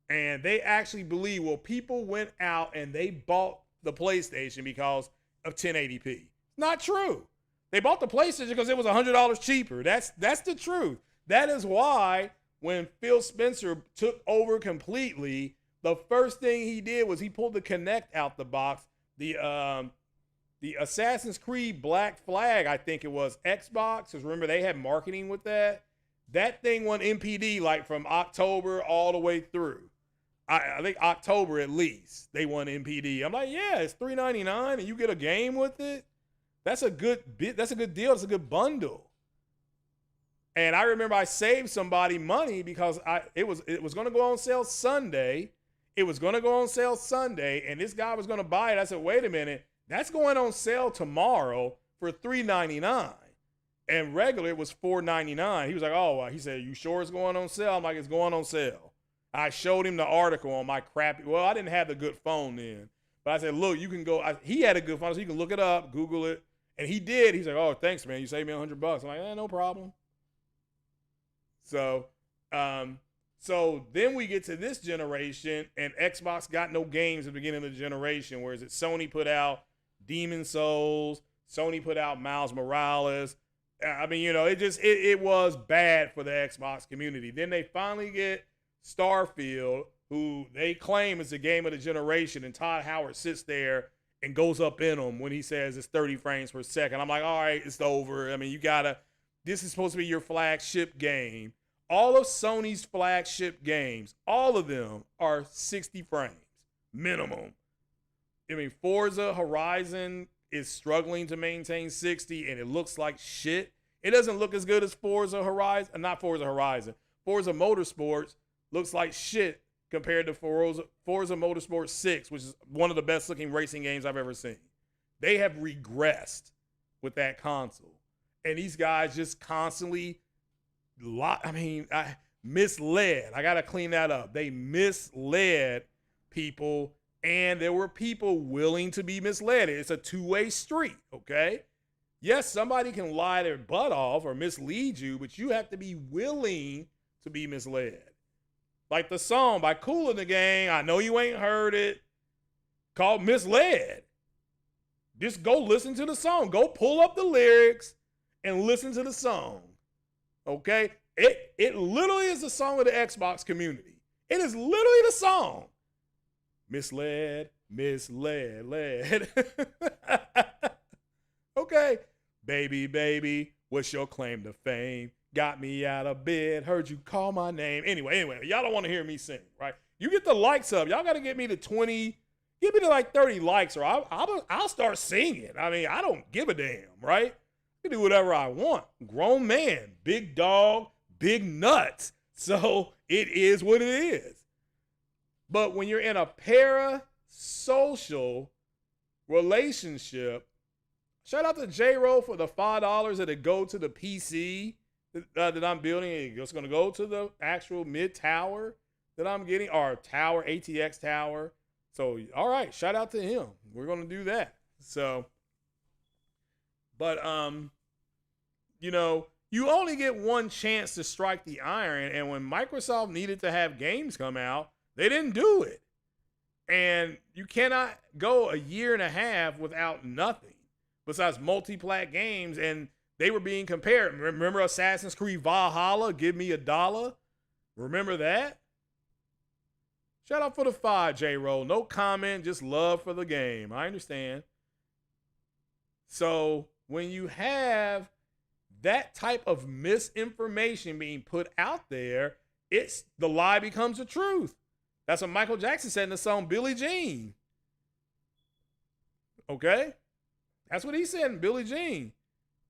And they actually believe, well, people went out and they bought the PlayStation because of 1080p. Not true. They bought the PlayStation because it was $100 cheaper. That's the truth. That is why when Phil Spencer took over completely, the first thing he did was he pulled the Kinect out the box. The Assassin's Creed Black Flag, I think it was, Xbox, because remember they had marketing with that. That thing won MPD like from October all the way through. I think October at least they won MPD. I'm like, yeah, it's $3.99 and you get a game with it. That's a good deal. That's a good bundle. And I remember I saved somebody money because it was going to go on sale Sunday. It was going to go on sale Sunday, and this guy was going to buy it. I said, wait a minute, that's going on sale tomorrow for $3.99. And regular, it was $4.99. He was like, oh, he said, you sure it's going on sale? I'm like, it's going on sale. I showed him the article on my crappy, well, I didn't have the good phone then. But I said, look, you can go, he had a good phone, so you can look it up, Google it. And he did. He's like, oh, thanks, man. You saved me $100. I'm like, no problem. So then we get to this generation, and Xbox got no games at the beginning of the generation, whereas Sony put out Demon Souls, Sony put out Miles Morales. I mean, it was bad for the Xbox community. Then they finally get Starfield, who they claim is the game of the generation, and Todd Howard sits there and goes up in them when he says it's 30 frames per second. I'm like, all right, it's over. I mean, this is supposed to be your flagship game. All of Sony's flagship games, all of them are 60 frames minimum. I mean, Forza Horizon is struggling to maintain 60, and it looks like shit. It doesn't look as good as Forza Horizon, not Forza Horizon. Forza Motorsports looks like shit compared to Forza Motorsport 6, which is one of the best looking racing games I've ever seen. They have regressed with that console. And these guys just constantly, misled. I got to clean that up. They misled people, and there were people willing to be misled. It's a two-way street, okay? Yes, somebody can lie their butt off or mislead you, but you have to be willing to be misled. Like the song by Kool and the Gang, I know you ain't heard it, called Misled. Just go listen to the song. Go pull up the lyrics and listen to the song, okay? It literally is the song of the Xbox community. It is literally the song. Misled, led. Okay. Baby, what's your claim to fame? Got me out of bed, heard you call my name. Anyway, y'all don't want to hear me sing, right? You get the likes up. Y'all got to get me to 20, get me to like 30 likes, or I'll start singing. I mean, I don't give a damn, right? I can do whatever I want. Grown man, big dog, big nuts. So it is what it is. But when you're in a parasocial relationship, shout out to J-Ro for the $5 that go to the PC that I'm building. It's going to go to the actual mid tower that I'm getting, or tower, ATX tower. So, all right, shout out to him. We're going to do that. So, but, you only get one chance to strike the iron. And when Microsoft needed to have games come out, they didn't do it. And you cannot go a year and a half without nothing besides multi-plat games. And they were being compared. Remember Assassin's Creed Valhalla? Give me $1. Remember that? Shout out for the 5, J-Roll. No comment, just love for the game. I understand. So when you have that type of misinformation being put out there, the lie becomes the truth. That's what Michael Jackson said in the song Billie Jean. Okay? That's what he said in Billie Jean.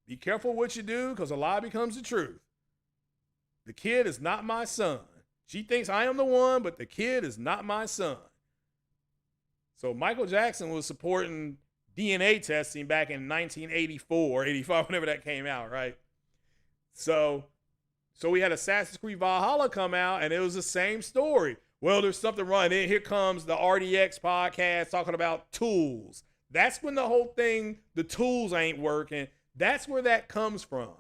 Be careful what you do, because a lie becomes the truth. The kid is not my son. She thinks I am the one, but the kid is not my son. So Michael Jackson was supporting DNA testing back in 1984, 85, whenever that came out, right? So we had Assassin's Creed Valhalla come out, and it was the same story. Well, there's something wrong. Then here comes the RDX podcast talking about tools. That's when the whole thing, the tools ain't working. That's where that comes from.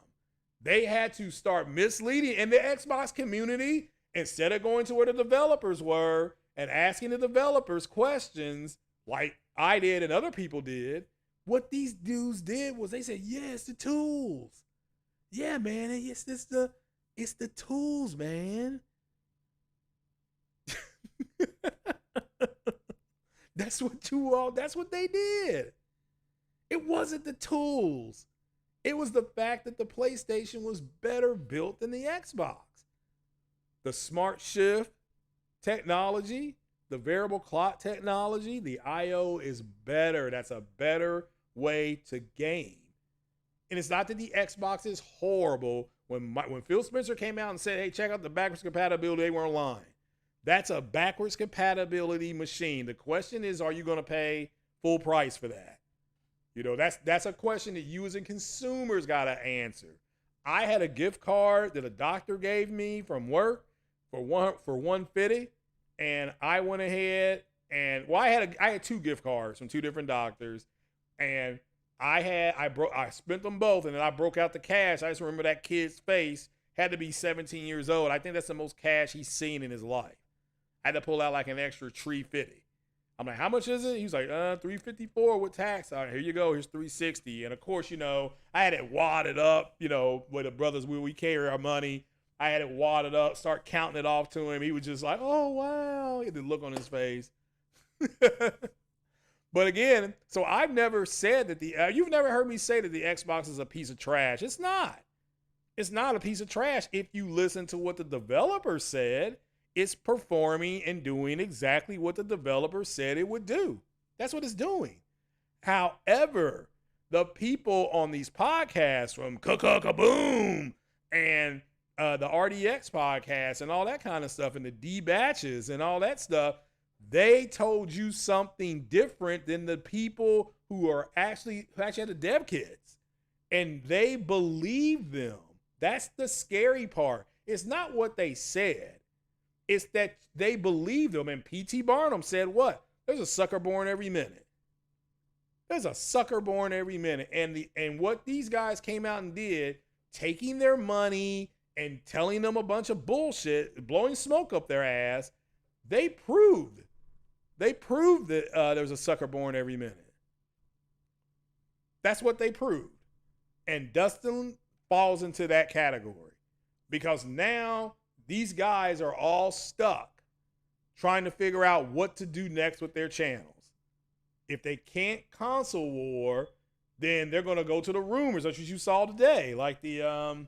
They had to start misleading. And the Xbox community, instead of going to where the developers were and asking the developers questions like I did and other people did, what these dudes did was they said, yeah, it's the tools. Yeah, man, it's the tools, man. That's what they did. It wasn't the tools. It was the fact that the PlayStation was better built than the Xbox. The smart shift technology, the variable clock technology, the I/O is better. That's a better way to game. And it's not that the Xbox is horrible. When Phil Spencer came out and said, hey, check out the backwards compatibility, they weren't lying. That's a backwards compatibility machine. The question is, are you going to pay full price for that? That's a question that you as a consumers got to answer. I had a gift card that a doctor gave me from work for 150, and I went ahead and I had 2 gift cards from 2 different doctors, and I spent them both, and then I broke out the cash. I just remember that kid's face had to be 17 years old. I think that's the most cash he's seen in his life. I had to pull out like an extra $350. I'm like, how much is it? He's like, $354 with tax. All right, here you go. Here's $360. And of course, I had it wadded up, with the brothers we carry our money. I had it wadded up, start counting it off to him. He was just like, oh, wow. He had the look on his face. But again, so I've never said that you've never heard me say that the Xbox is a piece of trash. It's not. It's not a piece of trash. If you listen to what the developer said, it's performing and doing exactly what the developer said it would do. That's what it's doing. However, the people on these podcasts from Boom and the RDX podcast and all that kind of stuff and the D batches and all that stuff, they told you something different than the people who actually had the dev kits. And they believe them. That's the scary part. It's not what they said. It's that they believe them. And P.T. Barnum said what? There's a sucker born every minute. There's a sucker born every minute. And what these guys came out and did, taking their money and telling them a bunch of bullshit, blowing smoke up their ass, they proved that there's a sucker born every minute. That's what they proved. And Dustin falls into that category because now these guys are all stuck trying to figure out what to do next with their channels. If they can't console war, then they're going to go to the rumors, such as you saw today. Like they're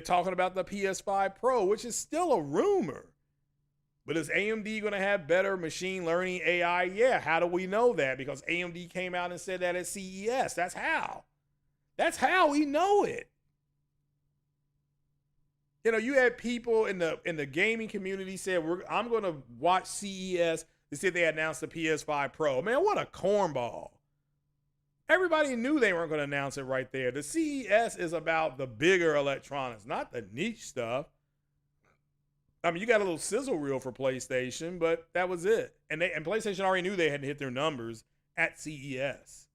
talking about the PS5 Pro, which is still a rumor. But is AMD going to have better machine learning AI? Yeah. How do we know that? Because AMD came out and said that at CES. That's how. That's how we know it. You had people in the gaming community said, I'm going to watch CES to see if they announced the PS5 Pro. Man, what a cornball. Everybody knew they weren't going to announce it right there. The CES is about the bigger electronics, not the niche stuff. I mean, you got a little sizzle reel for PlayStation, but that was it. And PlayStation already knew they hadn't hit their numbers at CES.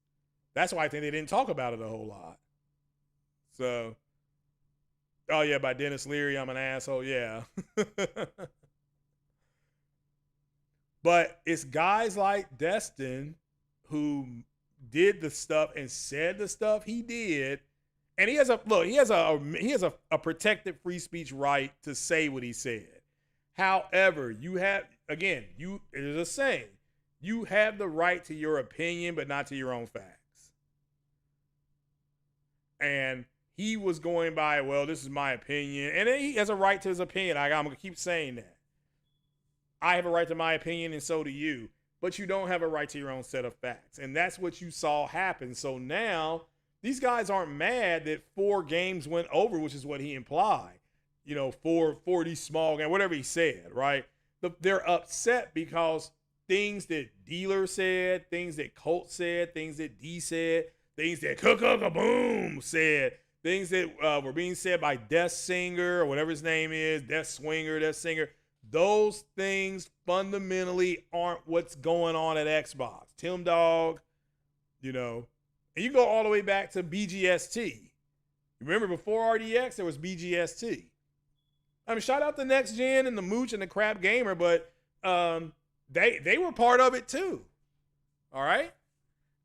That's why I think they didn't talk about it a whole lot. So, oh yeah, by Dennis Leary, I'm an asshole. Yeah. But it's guys like Destin who did the stuff and said the stuff he did. And he has a protected free speech right to say what he said. However, there's a saying, you have the right to your opinion, but not to your own facts. And he was going by, well, this is my opinion. And he has a right to his opinion. I'm going to keep saying that. I have a right to my opinion, and so do you. But you don't have a right to your own set of facts. And that's what you saw happen. So now these guys aren't mad that 4 games went over, which is what he implied. 4 these small games, whatever he said, right? They're upset because things that Dealer said, things that Colt said, things that D said, things that Boom said, things that were being said by Death Singer or whatever his name is, Death Singer. Those things fundamentally aren't what's going on at Xbox. Tim Dog, and you go all the way back to BGST. Remember, before RDX, there was BGST. I mean, shout out to Next Gen and the Mooch and the Crap Gamer, but they were part of it too. All right?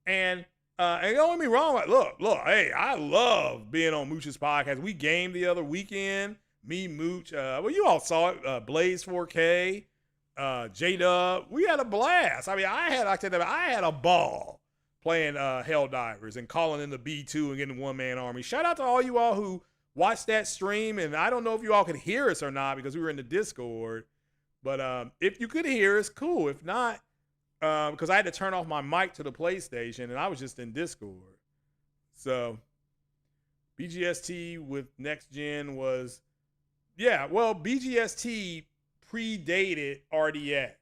And don't get me wrong. Like, look, hey, I love being on Mooch's podcast. We gamed the other weekend. Me, Mooch, you all saw it. Blaze 4K, J-Dub. We had a blast. I mean, I had a ball playing Helldivers and calling in the B2 and getting one-man army. Shout out to all you all who watched that stream. And I don't know if you all could hear us or not because we were in the Discord. But if you could hear us, cool. If not, because I had to turn off my mic to the PlayStation and I was just in Discord. So BGST with Next Gen was... Yeah, well, BGST predated RDX,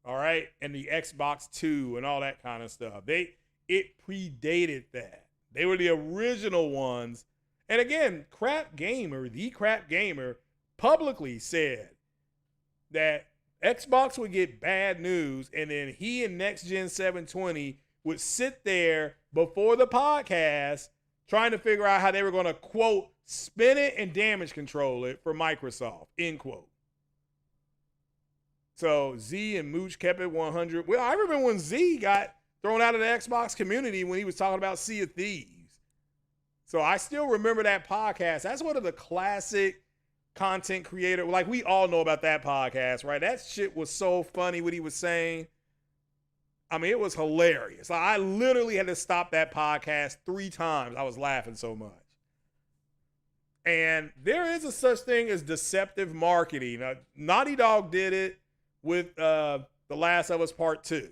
all right, and the Xbox 2 and all that kind of stuff. It predated that. They were the original ones. And again, the Crap Gamer, publicly said that Xbox would get bad news, and then he and Next Gen 720 would sit there before the podcast trying to figure out how they were going to, quote, spin it and damage control it for Microsoft, end quote. So Z and Mooch kept it 100. Well, I remember when Z got thrown out of the Xbox community when he was talking about Sea of Thieves. So I still remember that podcast. That's one of the classic content creator. Like, we all know about that podcast, right? That shit was so funny what he was saying. I mean, it was hilarious. Like, I literally had to stop that podcast 3 times. I was laughing so much. And there is a such thing as deceptive marketing. Naughty Dog did it with The Last of Us Part 2.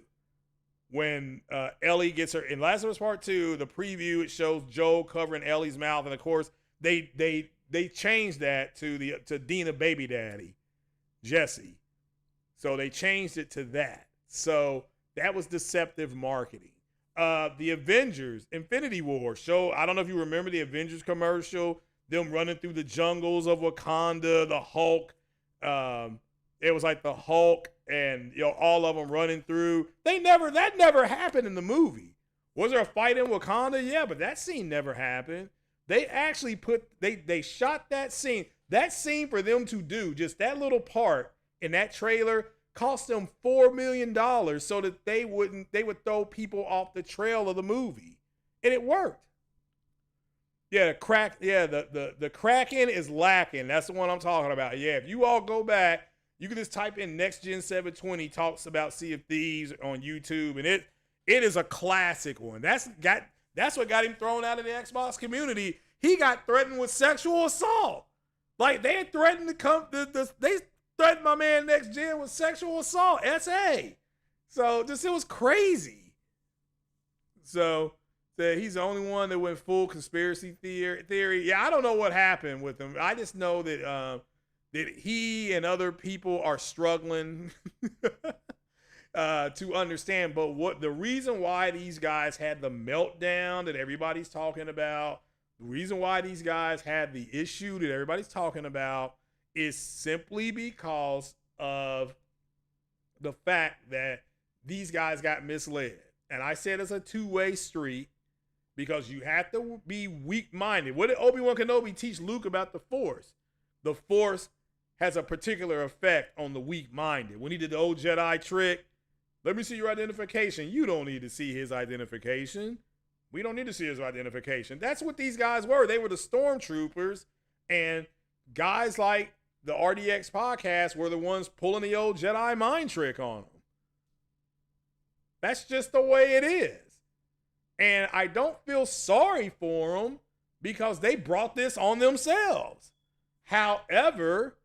When Ellie gets her in Last of Us Part 2, the preview, it shows Joel covering Ellie's mouth, and of course they changed that to Dina baby daddy, Jesse. So they changed it to that. So that was deceptive marketing. The Avengers Infinity War show, I don't know if you remember the Avengers commercial, them running through the jungles of Wakanda, the Hulk. It was like the Hulk and, you know, all of them running through. That never happened in the movie. Was there a fight in Wakanda? Yeah, but that scene never happened. They actually they shot that scene. That scene for them to do, just that little part in that trailer, cost them $4 million so that they would throw people off the trail of the movie. And it worked. Yeah, the Kraken is lacking. That's the one I'm talking about. Yeah, if you all go back, you can just type in Next Gen 720 talks about Sea of Thieves on YouTube, and it is a classic one. That's what got him thrown out of the Xbox community. He got threatened with sexual assault. Like, they had threatened to come. They threatened my man Next Gen with sexual assault. SA. So it was crazy. So he's the only one that went full conspiracy theory. Yeah, I don't know what happened with him. I just know that he and other people are struggling to understand. But what the reason why these guys had the meltdown that everybody's talking about, the reason why these guys had the issue that everybody's talking about is simply because of the fact that these guys got misled. And I said it's a two-way street because you have to be weak-minded. What did Obi-Wan Kenobi teach Luke about the Force? The Force has a particular effect on the weak-minded. When he did the old Jedi trick, let me see your identification. You don't need to see his identification. We don't need to see his identification. That's what these guys were. They were the stormtroopers, and guys like the RDX podcast were the ones pulling the old Jedi mind trick on them. That's just the way it is. And I don't feel sorry for them because they brought this on themselves. However,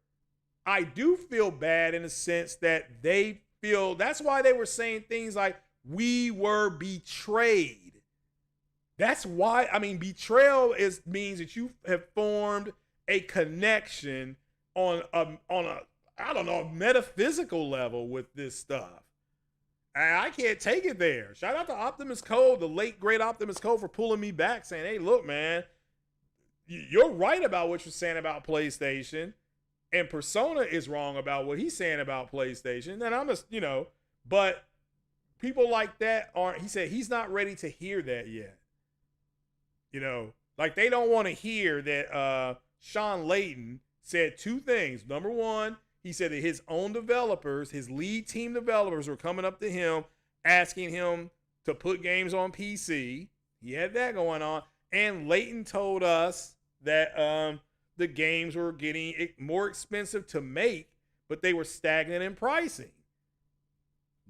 I do feel bad in the sense that they feel, that's why they were saying things like, we were betrayed. That's why, I mean, betrayal means that you have formed a connection on a I don't know, a metaphysical level with this stuff. And I can't take it there. Shout out to Optimus Code, the late great Optimus Code, for pulling me back, saying, hey, look, man, you're right about what you're saying about PlayStation. And Persona is wrong about what he's saying about PlayStation. And I'm just, but people like that aren't, he said he's not ready to hear that yet. Like, they don't want to hear that Sean Layton said 2 things. Number one, he said that his own developers, his lead team developers, were coming up to him asking him to put games on PC. He had that going on. And Layton told us that the games were getting more expensive to make, but they were stagnant in pricing.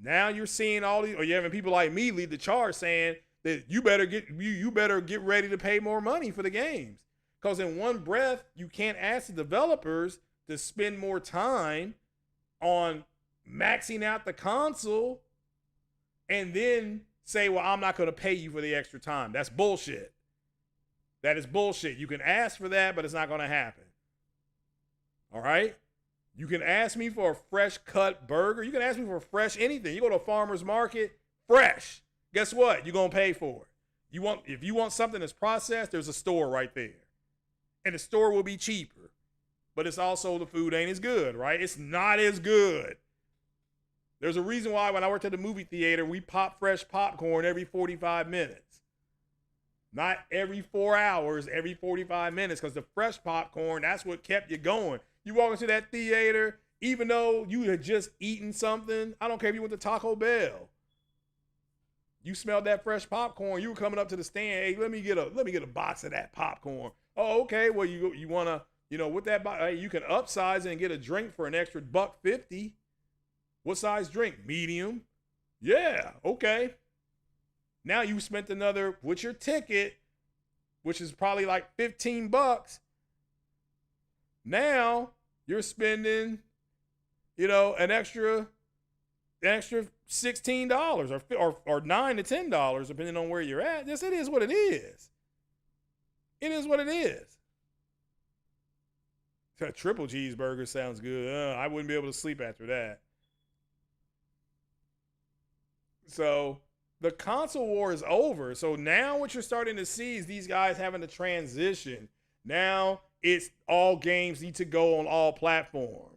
Now you're seeing all these, or you're having people like me lead the charge saying that you better get ready to pay more money for the games. Because in one breath, you can't ask the developers to spend more time on maxing out the console and then say, well, I'm not going to pay you for the extra time. That's bullshit. That is bullshit. You can ask for that, but it's not going to happen. All right? You can ask me for a fresh cut burger. You can ask me for fresh anything. You go to a farmer's market, fresh. Guess what? You're going to pay for it. If you want something that's processed, there's a store right there. And the store will be cheaper. But it's also the food ain't as good, right? It's not as good. There's a reason why when I worked at the movie theater, we pop fresh popcorn every 45 minutes. Not every 4 hours, every 45 minutes, because the fresh popcorn, that's what kept you going. You walk into that theater, even though you had just eaten something, I don't care if you went to Taco Bell. You smelled that fresh popcorn, you were coming up to the stand, hey, let me get a box of that popcorn. Oh, okay, well, you want to, with that box, hey, you can upsize it and get a drink for an extra $1.50. What size drink? Medium. Yeah, okay. Now you spent another, with your ticket, which is probably like $15. Now you're spending, an extra $16 or $9 to $10, depending on where you're at. It is what it is. It is what it is. A triple cheeseburger sounds good. I wouldn't be able to sleep after that. So the console war is over. So now what you're starting to see is these guys having to transition. Now it's all games need to go on all platforms.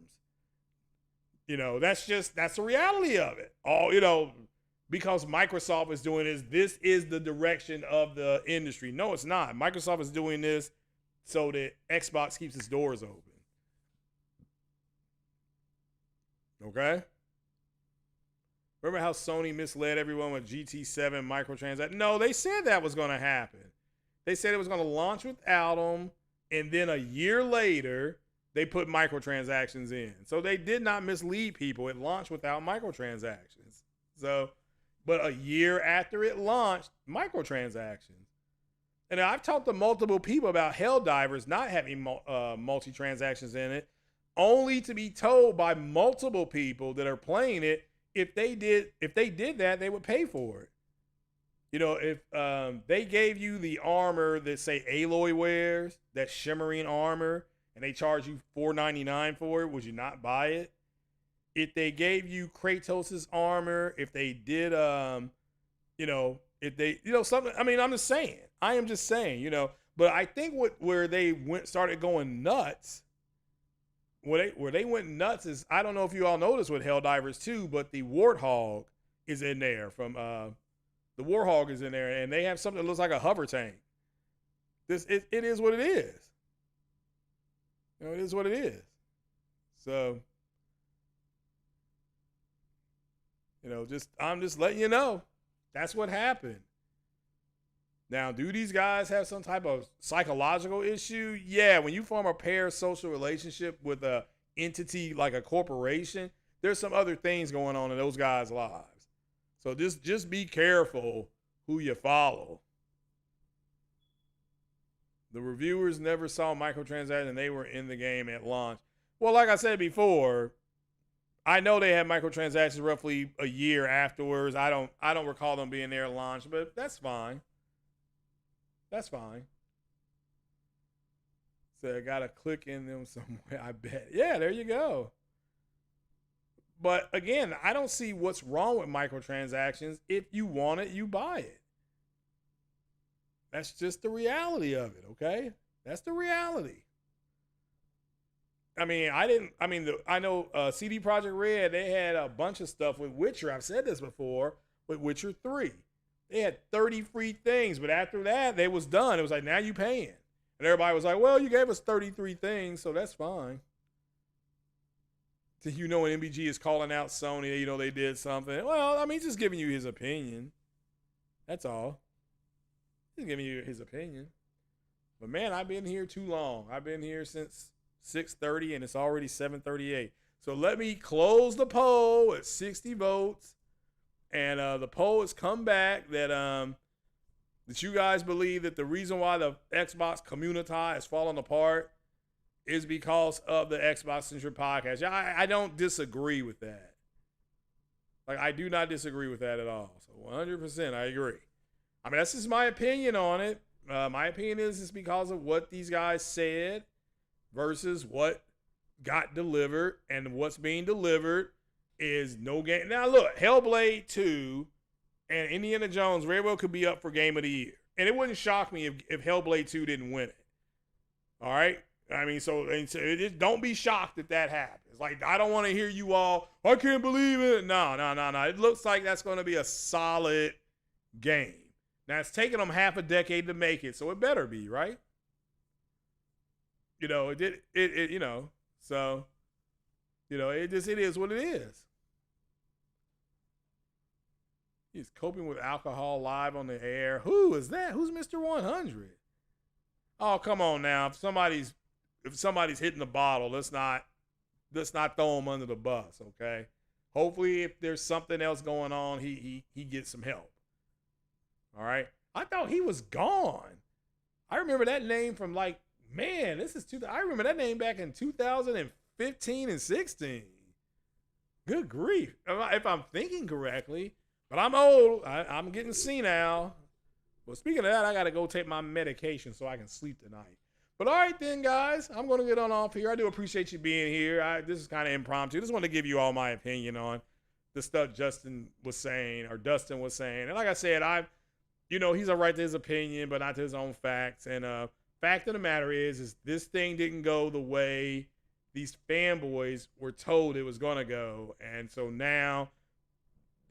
That's the reality of it. Because Microsoft is doing this is the direction of the industry. No, it's not. Microsoft is doing this so that Xbox keeps its doors open. Okay? Remember how Sony misled everyone with GT7 microtransactions? No, they said that was going to happen. They said it was going to launch without them, and then a year later, they put microtransactions in. So they did not mislead people. It launched without microtransactions. But a year after it launched, microtransactions. And I've talked to multiple people about Helldivers not having multi-transactions in it, only to be told by multiple people that are playing it, if they did that, they would pay for it. If they gave you the armor that say Aloy wears, that shimmering armor, and they charge you $4.99 for it, would you not buy it? If they gave you Kratos' armor, if they did, something. I mean, I'm just saying. I am just saying, But I think where they started going nuts. Where they went nuts is, I don't know if you all noticed with Helldivers 2, but the Warthog is in there the Warthog is in there, and they have something that looks like a hover tank. It is what it is. It is what it is. So, I'm just letting you know. That's what happened. Now, do these guys have some type of psychological issue? Yeah, when you form a parasocial relationship with an entity like a corporation, there's some other things going on in those guys' lives. So just be careful who you follow. The reviewers never saw microtransactions and they were in the game at launch. Well, like I said before, I know they had microtransactions roughly a year afterwards. I don't recall them being there at launch, but that's fine. That's fine. So I gotta click in them somewhere, I bet. Yeah, there you go. But again, I don't see what's wrong with microtransactions. If you want it, you buy it. That's just the reality of it, okay? That's the reality. I know CD Projekt Red, they had a bunch of stuff with Witcher. I've said this before, with Witcher 3. They had 30 free things, but after that, they was done. It was like, now you paying. And everybody was like, well, you gave us 33 things, so that's fine. So when MBG is calling out Sony, they did something. Well, he's just giving you his opinion. That's all. He's giving you his opinion. But man, I've been here too long. I've been here since 6:30 and it's already 7:38. So let me close the poll at 60 votes. And the poll has come back that you guys believe that the reason why the Xbox community has fallen apart is because of the Xbox Centric Podcast. I don't disagree with that. I do not disagree with that at all. So 100% I agree. That's just my opinion on it. My opinion is it's because of what these guys said versus what got delivered, and what's being delivered is no game. Now look, Hellblade 2 and Indiana Jones very well could be up for Game of the Year. And it wouldn't shock me if Hellblade 2 didn't win it. All right? I mean, so don't be shocked that that happens. Like, I don't want to hear you all, I can't believe it. No. It looks like that's going to be a solid game. Now, it's taken them half a decade to make it, so it better be, right? You know, it you know, so, you know, it is what it is. He's coping with alcohol live on the air. Who is that? Who's Mr. 100? Oh, come on now. If somebody's hitting the bottle, let's not throw him under the bus, okay? Hopefully, if there's something else going on, he gets some help. All right? I thought he was gone. I remember that name from I remember that name back in 2015 and 16. Good grief. If I'm thinking correctly. But I'm old. I'm getting senile. Well, speaking of that, I got to go take my medication so I can sleep tonight. But all right then, guys. I'm going to get on off here. I do appreciate you being here. This is kind of impromptu. Just want to give you all my opinion on the stuff Dustin was saying. And like I said, he's a right to his opinion, but not to his own facts. And fact of the matter is this thing didn't go the way these fanboys were told it was going to go. And so now,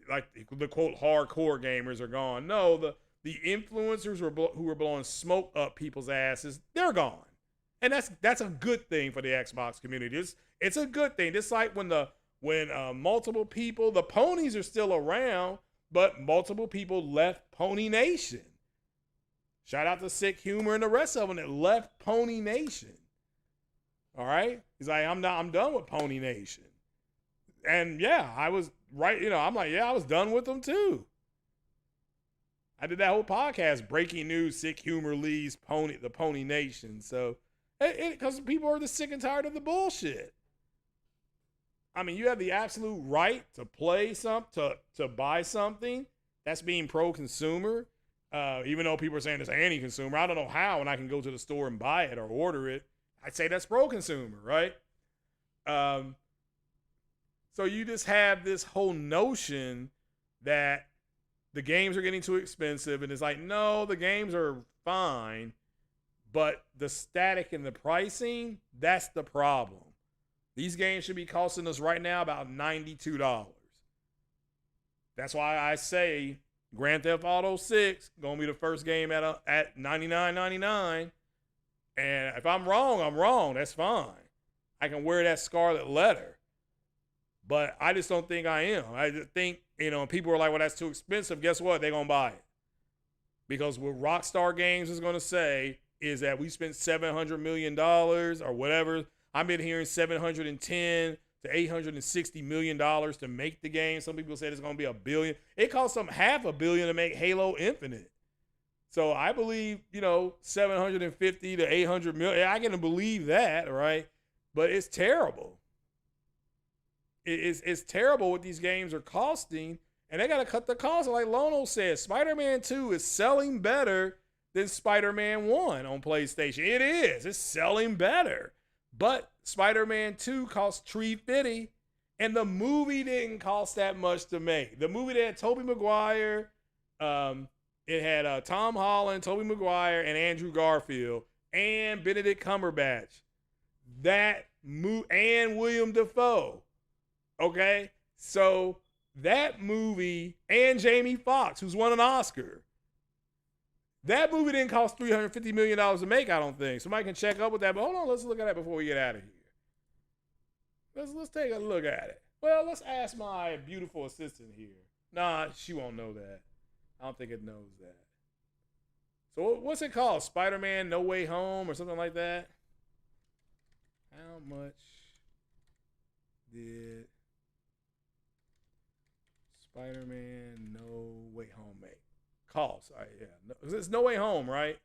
like the quote hardcore gamers are gone. No, the influencers who were blowing smoke up people's asses, they're gone, and that's a good thing for the Xbox community. It's a good thing. Just like when multiple people, the ponies are still around, but multiple people left Pony Nation. Shout out to Sick Humor and the rest of them that left Pony Nation. All right, he's like, I'm done with Pony Nation, and yeah, I was. Right, I'm like, yeah, I was done with them too. I did that whole podcast, breaking news, Sick Humor leaves the Pony Nation. So, because people are just sick and tired of the bullshit. I mean, you have the absolute right to play to buy something. That's being pro-consumer. Even though people are saying it's anti-consumer, I don't know how, and I can go to the store and buy it or order it. I'd say that's pro-consumer, right? So you just have this whole notion that the games are getting too expensive, and it's like, no, the games are fine, but the static and the pricing, that's the problem. These games should be costing us right now about $92. That's why I say Grand Theft Auto 6 gonna be the first game at $99.99. And if I'm wrong, I'm wrong. That's fine. I can wear that scarlet letter. But I just don't think I am. I just think, people are like, well, that's too expensive. Guess what? They're going to buy it. Because what Rockstar Games is going to say is that we spent $700 million or whatever. I've been hearing $710 to $860 million to make the game. Some people said it's going to be $1 billion. It cost them $500 million to make Halo Infinite. So I believe, 750 to 800 million. I can believe that, right? But it's terrible. It's terrible what these games are costing, and they got to cut the cost. Like Lono said, Spider-Man 2 is selling better than Spider-Man 1 on PlayStation. It is. It's selling better. But Spider-Man 2 cost $350, and the movie didn't cost that much to make. The movie that had Tobey Maguire, it had Tom Holland, Tobey Maguire, and Andrew Garfield, and Benedict Cumberbatch. And William Dafoe. Okay, so that movie, and Jamie Foxx, who's won an Oscar, that movie didn't cost $350 million to make, I don't think. Somebody can check up with that, but hold on, let's look at that before we get out of here. Let's take a look at it. Well, let's ask my beautiful assistant here. Nah, she won't know that. I don't think it knows that. So what's it called? Spider-Man No Way Home or something like that? How much did Spider-Man No Way Home make? Cost. All right, yeah. It's No Way Home, right?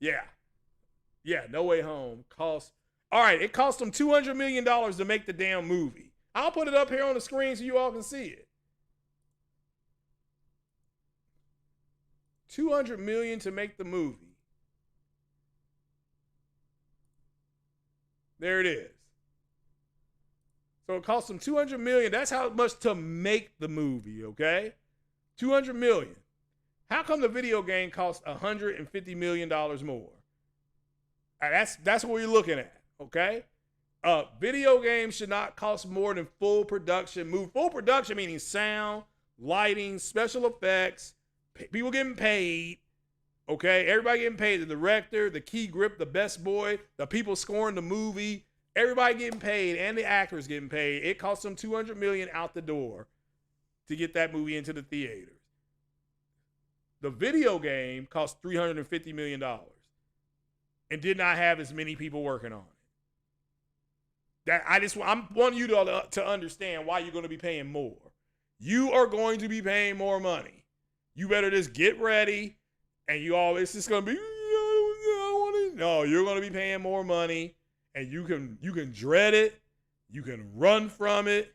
Yeah. Yeah, No Way Home. Cost. All right, it cost them $200 million to make the damn movie. I'll put it up here on the screen so you all can see it. $200 million to make the movie. There it is. So it cost them $200 million. That's how much to make the movie, okay? $200 million. How come the video game costs $150 million more? That's what we're looking at, okay? Video games should not cost more than full production. Full production meaning sound, lighting, special effects, people getting paid, okay? Everybody getting paid. The director, the key grip, the best boy, the people scoring the movie, everybody getting paid, and the actors getting paid. It cost them $200 million out the door to get that movie into the theaters. The video game cost $350 million and did not have as many people working on it. I'm wanting you to understand why you're going to be paying more. You are going to be paying more money. You better just get ready, and it's just going to be, no, you're going to be paying more money, and you can dread it. You can run from it.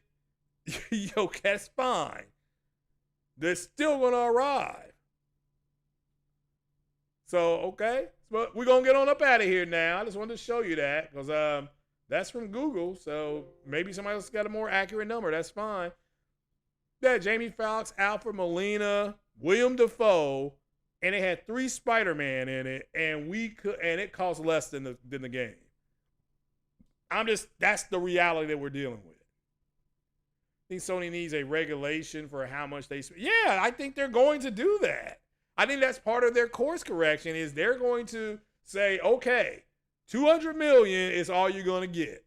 Yo, that's fine. They're still going to arrive. So, okay, but we're going to get on up out of here now. I just wanted to show you that because that's from Google. So maybe somebody else got a more accurate number. That's fine. Yeah, Jamie Foxx, Alfred Molina, William Dafoe, and it had 3 Spider-Man in it, and it cost less than the game. That's the reality that we're dealing with. I think Sony needs a regulation for how much they spend. Yeah, I think they're going to do that. I think that's part of their course correction is they're going to say, okay, $200 million is all you're going to get.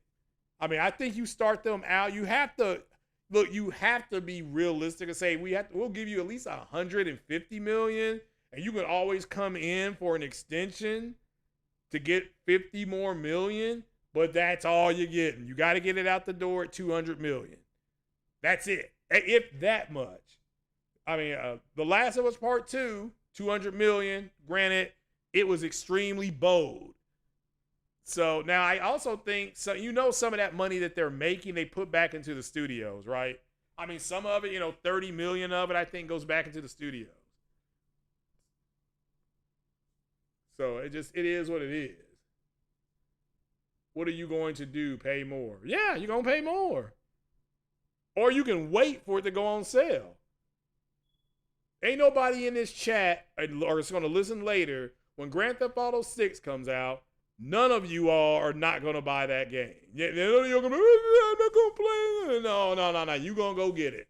I mean, I think you start them out. You have to be realistic and say we'll give you at least $150 million, and you can always come in for an extension to get $50 more million, but that's all you're getting. You got to get it out the door at $200 million. That's it, if that much. I mean, The Last of Us Part 2, $200 million. Granted, it was extremely bold. So now I also think, some of that money that they're making, they put back into the studios, right? I mean, some of it, 30 million of it, I think goes back into the studios. So it is what it is. What are you going to do? Pay more? Yeah, you're going to pay more. Or you can wait for it to go on sale. Ain't nobody in this chat or is going to listen later when Grand Theft Auto 6 comes out. None of you all are not going to buy that game. None of you are going to be, I'm not going to play it. No. You're going to go get it.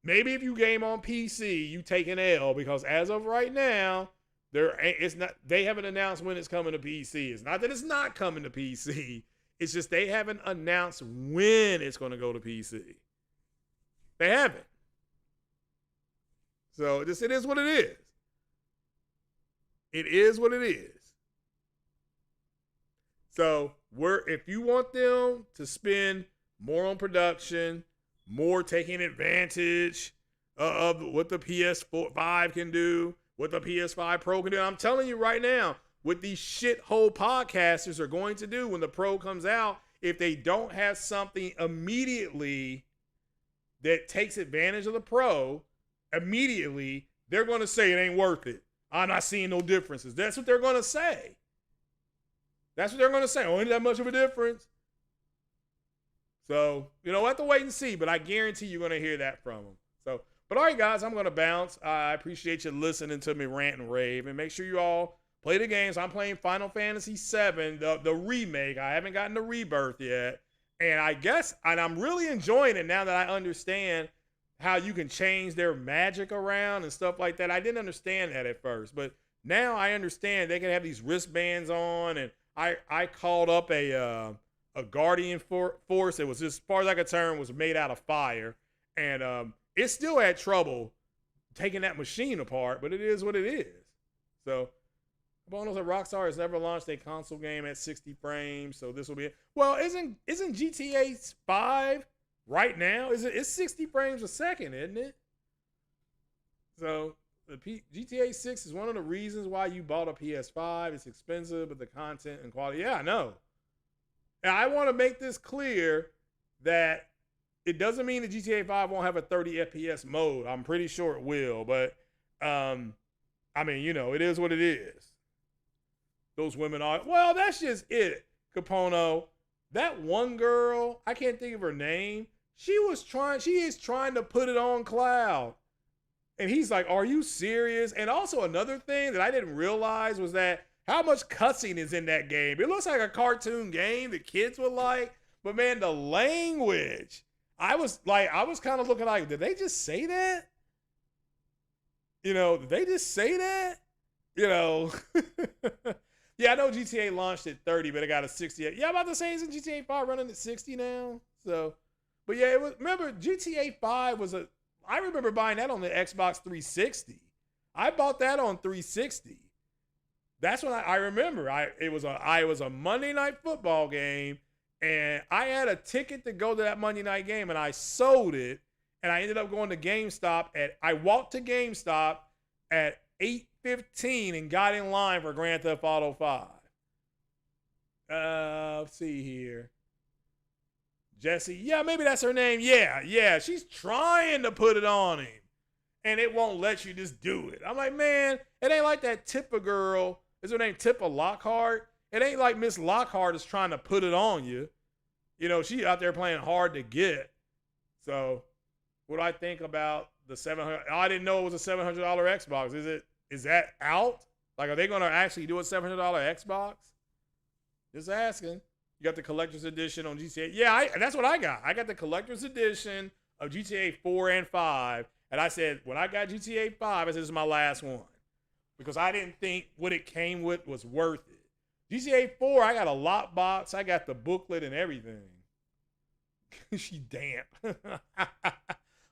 Maybe if you game on PC, you take an L because as of right now, they haven't announced when it's coming to PC. It's not that it's not coming to PC. It's just they haven't announced when it's going to go to PC. They haven't. So it is what it is. It is what it is. So if you want them to spend more on production, more taking advantage of what the PS5 can do, what the PS5 Pro can do, I'm telling you right now, what these shithole podcasters are going to do when the Pro comes out, if they don't have something immediately that takes advantage of the Pro, immediately, they're going to say it ain't worth it. I'm not seeing no differences. That's what they're going to say. That's what they're going to say. Oh, ain't that much of a difference? So, we'll have to wait and see, but I guarantee you're going to hear that from them. So, but all right, guys, I'm going to bounce. I appreciate you listening to me rant and rave, and make sure you all play the games. I'm playing Final Fantasy VII, the remake. I haven't gotten the Rebirth yet, and I'm really enjoying it now that I understand how you can change their magic around and stuff like that. I didn't understand that at first, but now I understand they can have these wristbands on, and I called up a Guardian Force. It was just, as far as I could turn, was made out of fire, and it still had trouble taking that machine apart, but it is what it is. So, Bonos at Rockstar has never launched a console game at 60 frames, so this will be it. Well, isn't GTA 5 right now? It's 60 frames a second, isn't it? So the GTA 6 is one of the reasons why you bought a PS5. It's expensive, but the content and quality, yeah, I know. And I want to make this clear that it doesn't mean that GTA 5 won't have a 30 FPS mode. I'm pretty sure it will, but I mean, it is what it is. Those women are, well, that's just it, Capono. That one girl, I can't think of her name. She is trying to put it on cloud. And he's like, are you serious? And also another thing that I didn't realize was that how much cussing is in that game. It looks like a cartoon game that kids would like, but man, the language. I was kind of looking like, did they just say that? Did they just say that? Yeah, I know GTA launched at 30, but it got a 60. Yeah, I'm about to say, isn't GTA 5 running at 60 now? So, but yeah, remember, GTA 5 I remember buying that on the Xbox 360. I bought that on 360. That's when I remember. It was a Monday Night Football game, and I had a ticket to go to that Monday night game, and I sold it, and I ended up going to GameStop I walked to GameStop at 8:15 and got in line for Grand Theft Auto 5. Let's see here. Jesse, yeah, maybe that's her name. Yeah, she's trying to put it on him, and it won't let you just do it. I'm like, man, it ain't like that Tippa girl. Is her name Tippa Lockhart? It ain't like Miss Lockhart is trying to put it on you. She out there playing hard to get. So, what do I think about the 700? I didn't know it was a $700 Xbox. Is that out? Like, are they going to actually do a $700 Xbox? Just asking. You got the collector's edition on GTA. Yeah, that's what I got. I got the collector's edition of GTA 4 and 5. And I said, when I got GTA 5, I said, this is my last one. Because I didn't think what it came with was worth it. GTA 4, I got a lockbox. I got the booklet and everything. She damp.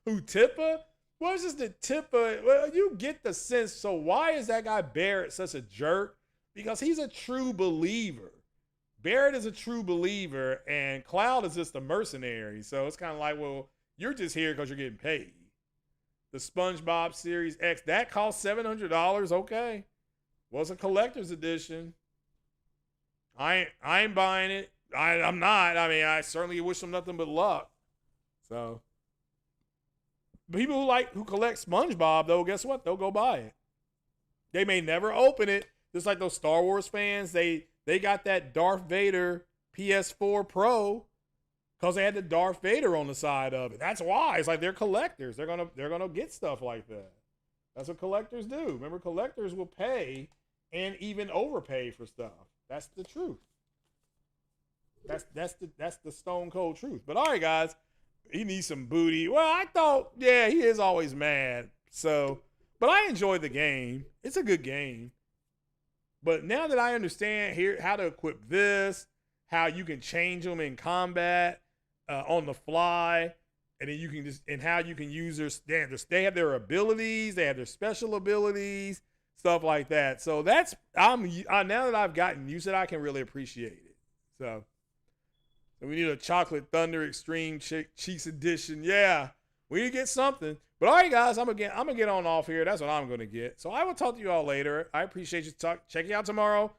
Who, Tippa? What is this the Tippa? Well, you get the sense. So why is that guy Barrett such a jerk? Because he's a true believer. Barrett is a true believer, and Cloud is just a mercenary. So it's kind of like, well, you're just here because you're getting paid. The SpongeBob Series X, that cost $700. Okay. Was a collector's edition. I ain't buying it. I'm not. I mean, I certainly wish them nothing but luck. So, people who collect SpongeBob, though, guess what? They'll go buy it. They may never open it. Just like those Star Wars fans, they got that Darth Vader PS4 Pro because they had the Darth Vader on the side of it. That's why. It's like they're collectors. They're gonna get stuff like that. That's what collectors do. Remember, collectors will pay and even overpay for stuff. That's the truth. That's the stone cold truth. But all right, guys, he needs some booty. Well, I thought, yeah, he is always mad. So, but I enjoy the game. It's a good game. But now that I understand here how to equip this, how you can change them in combat on the fly, and then you can how you can use they have their abilities, they have their special abilities, stuff like that. So now that I've gotten used to it, I can really appreciate it. So we need a Chocolate Thunder Extreme Cheeks Edition. Yeah, we need to get something. But all right, guys, I'm gonna get on off here. That's what I'm gonna get. So I will talk to you all later. I appreciate you checking out tomorrow.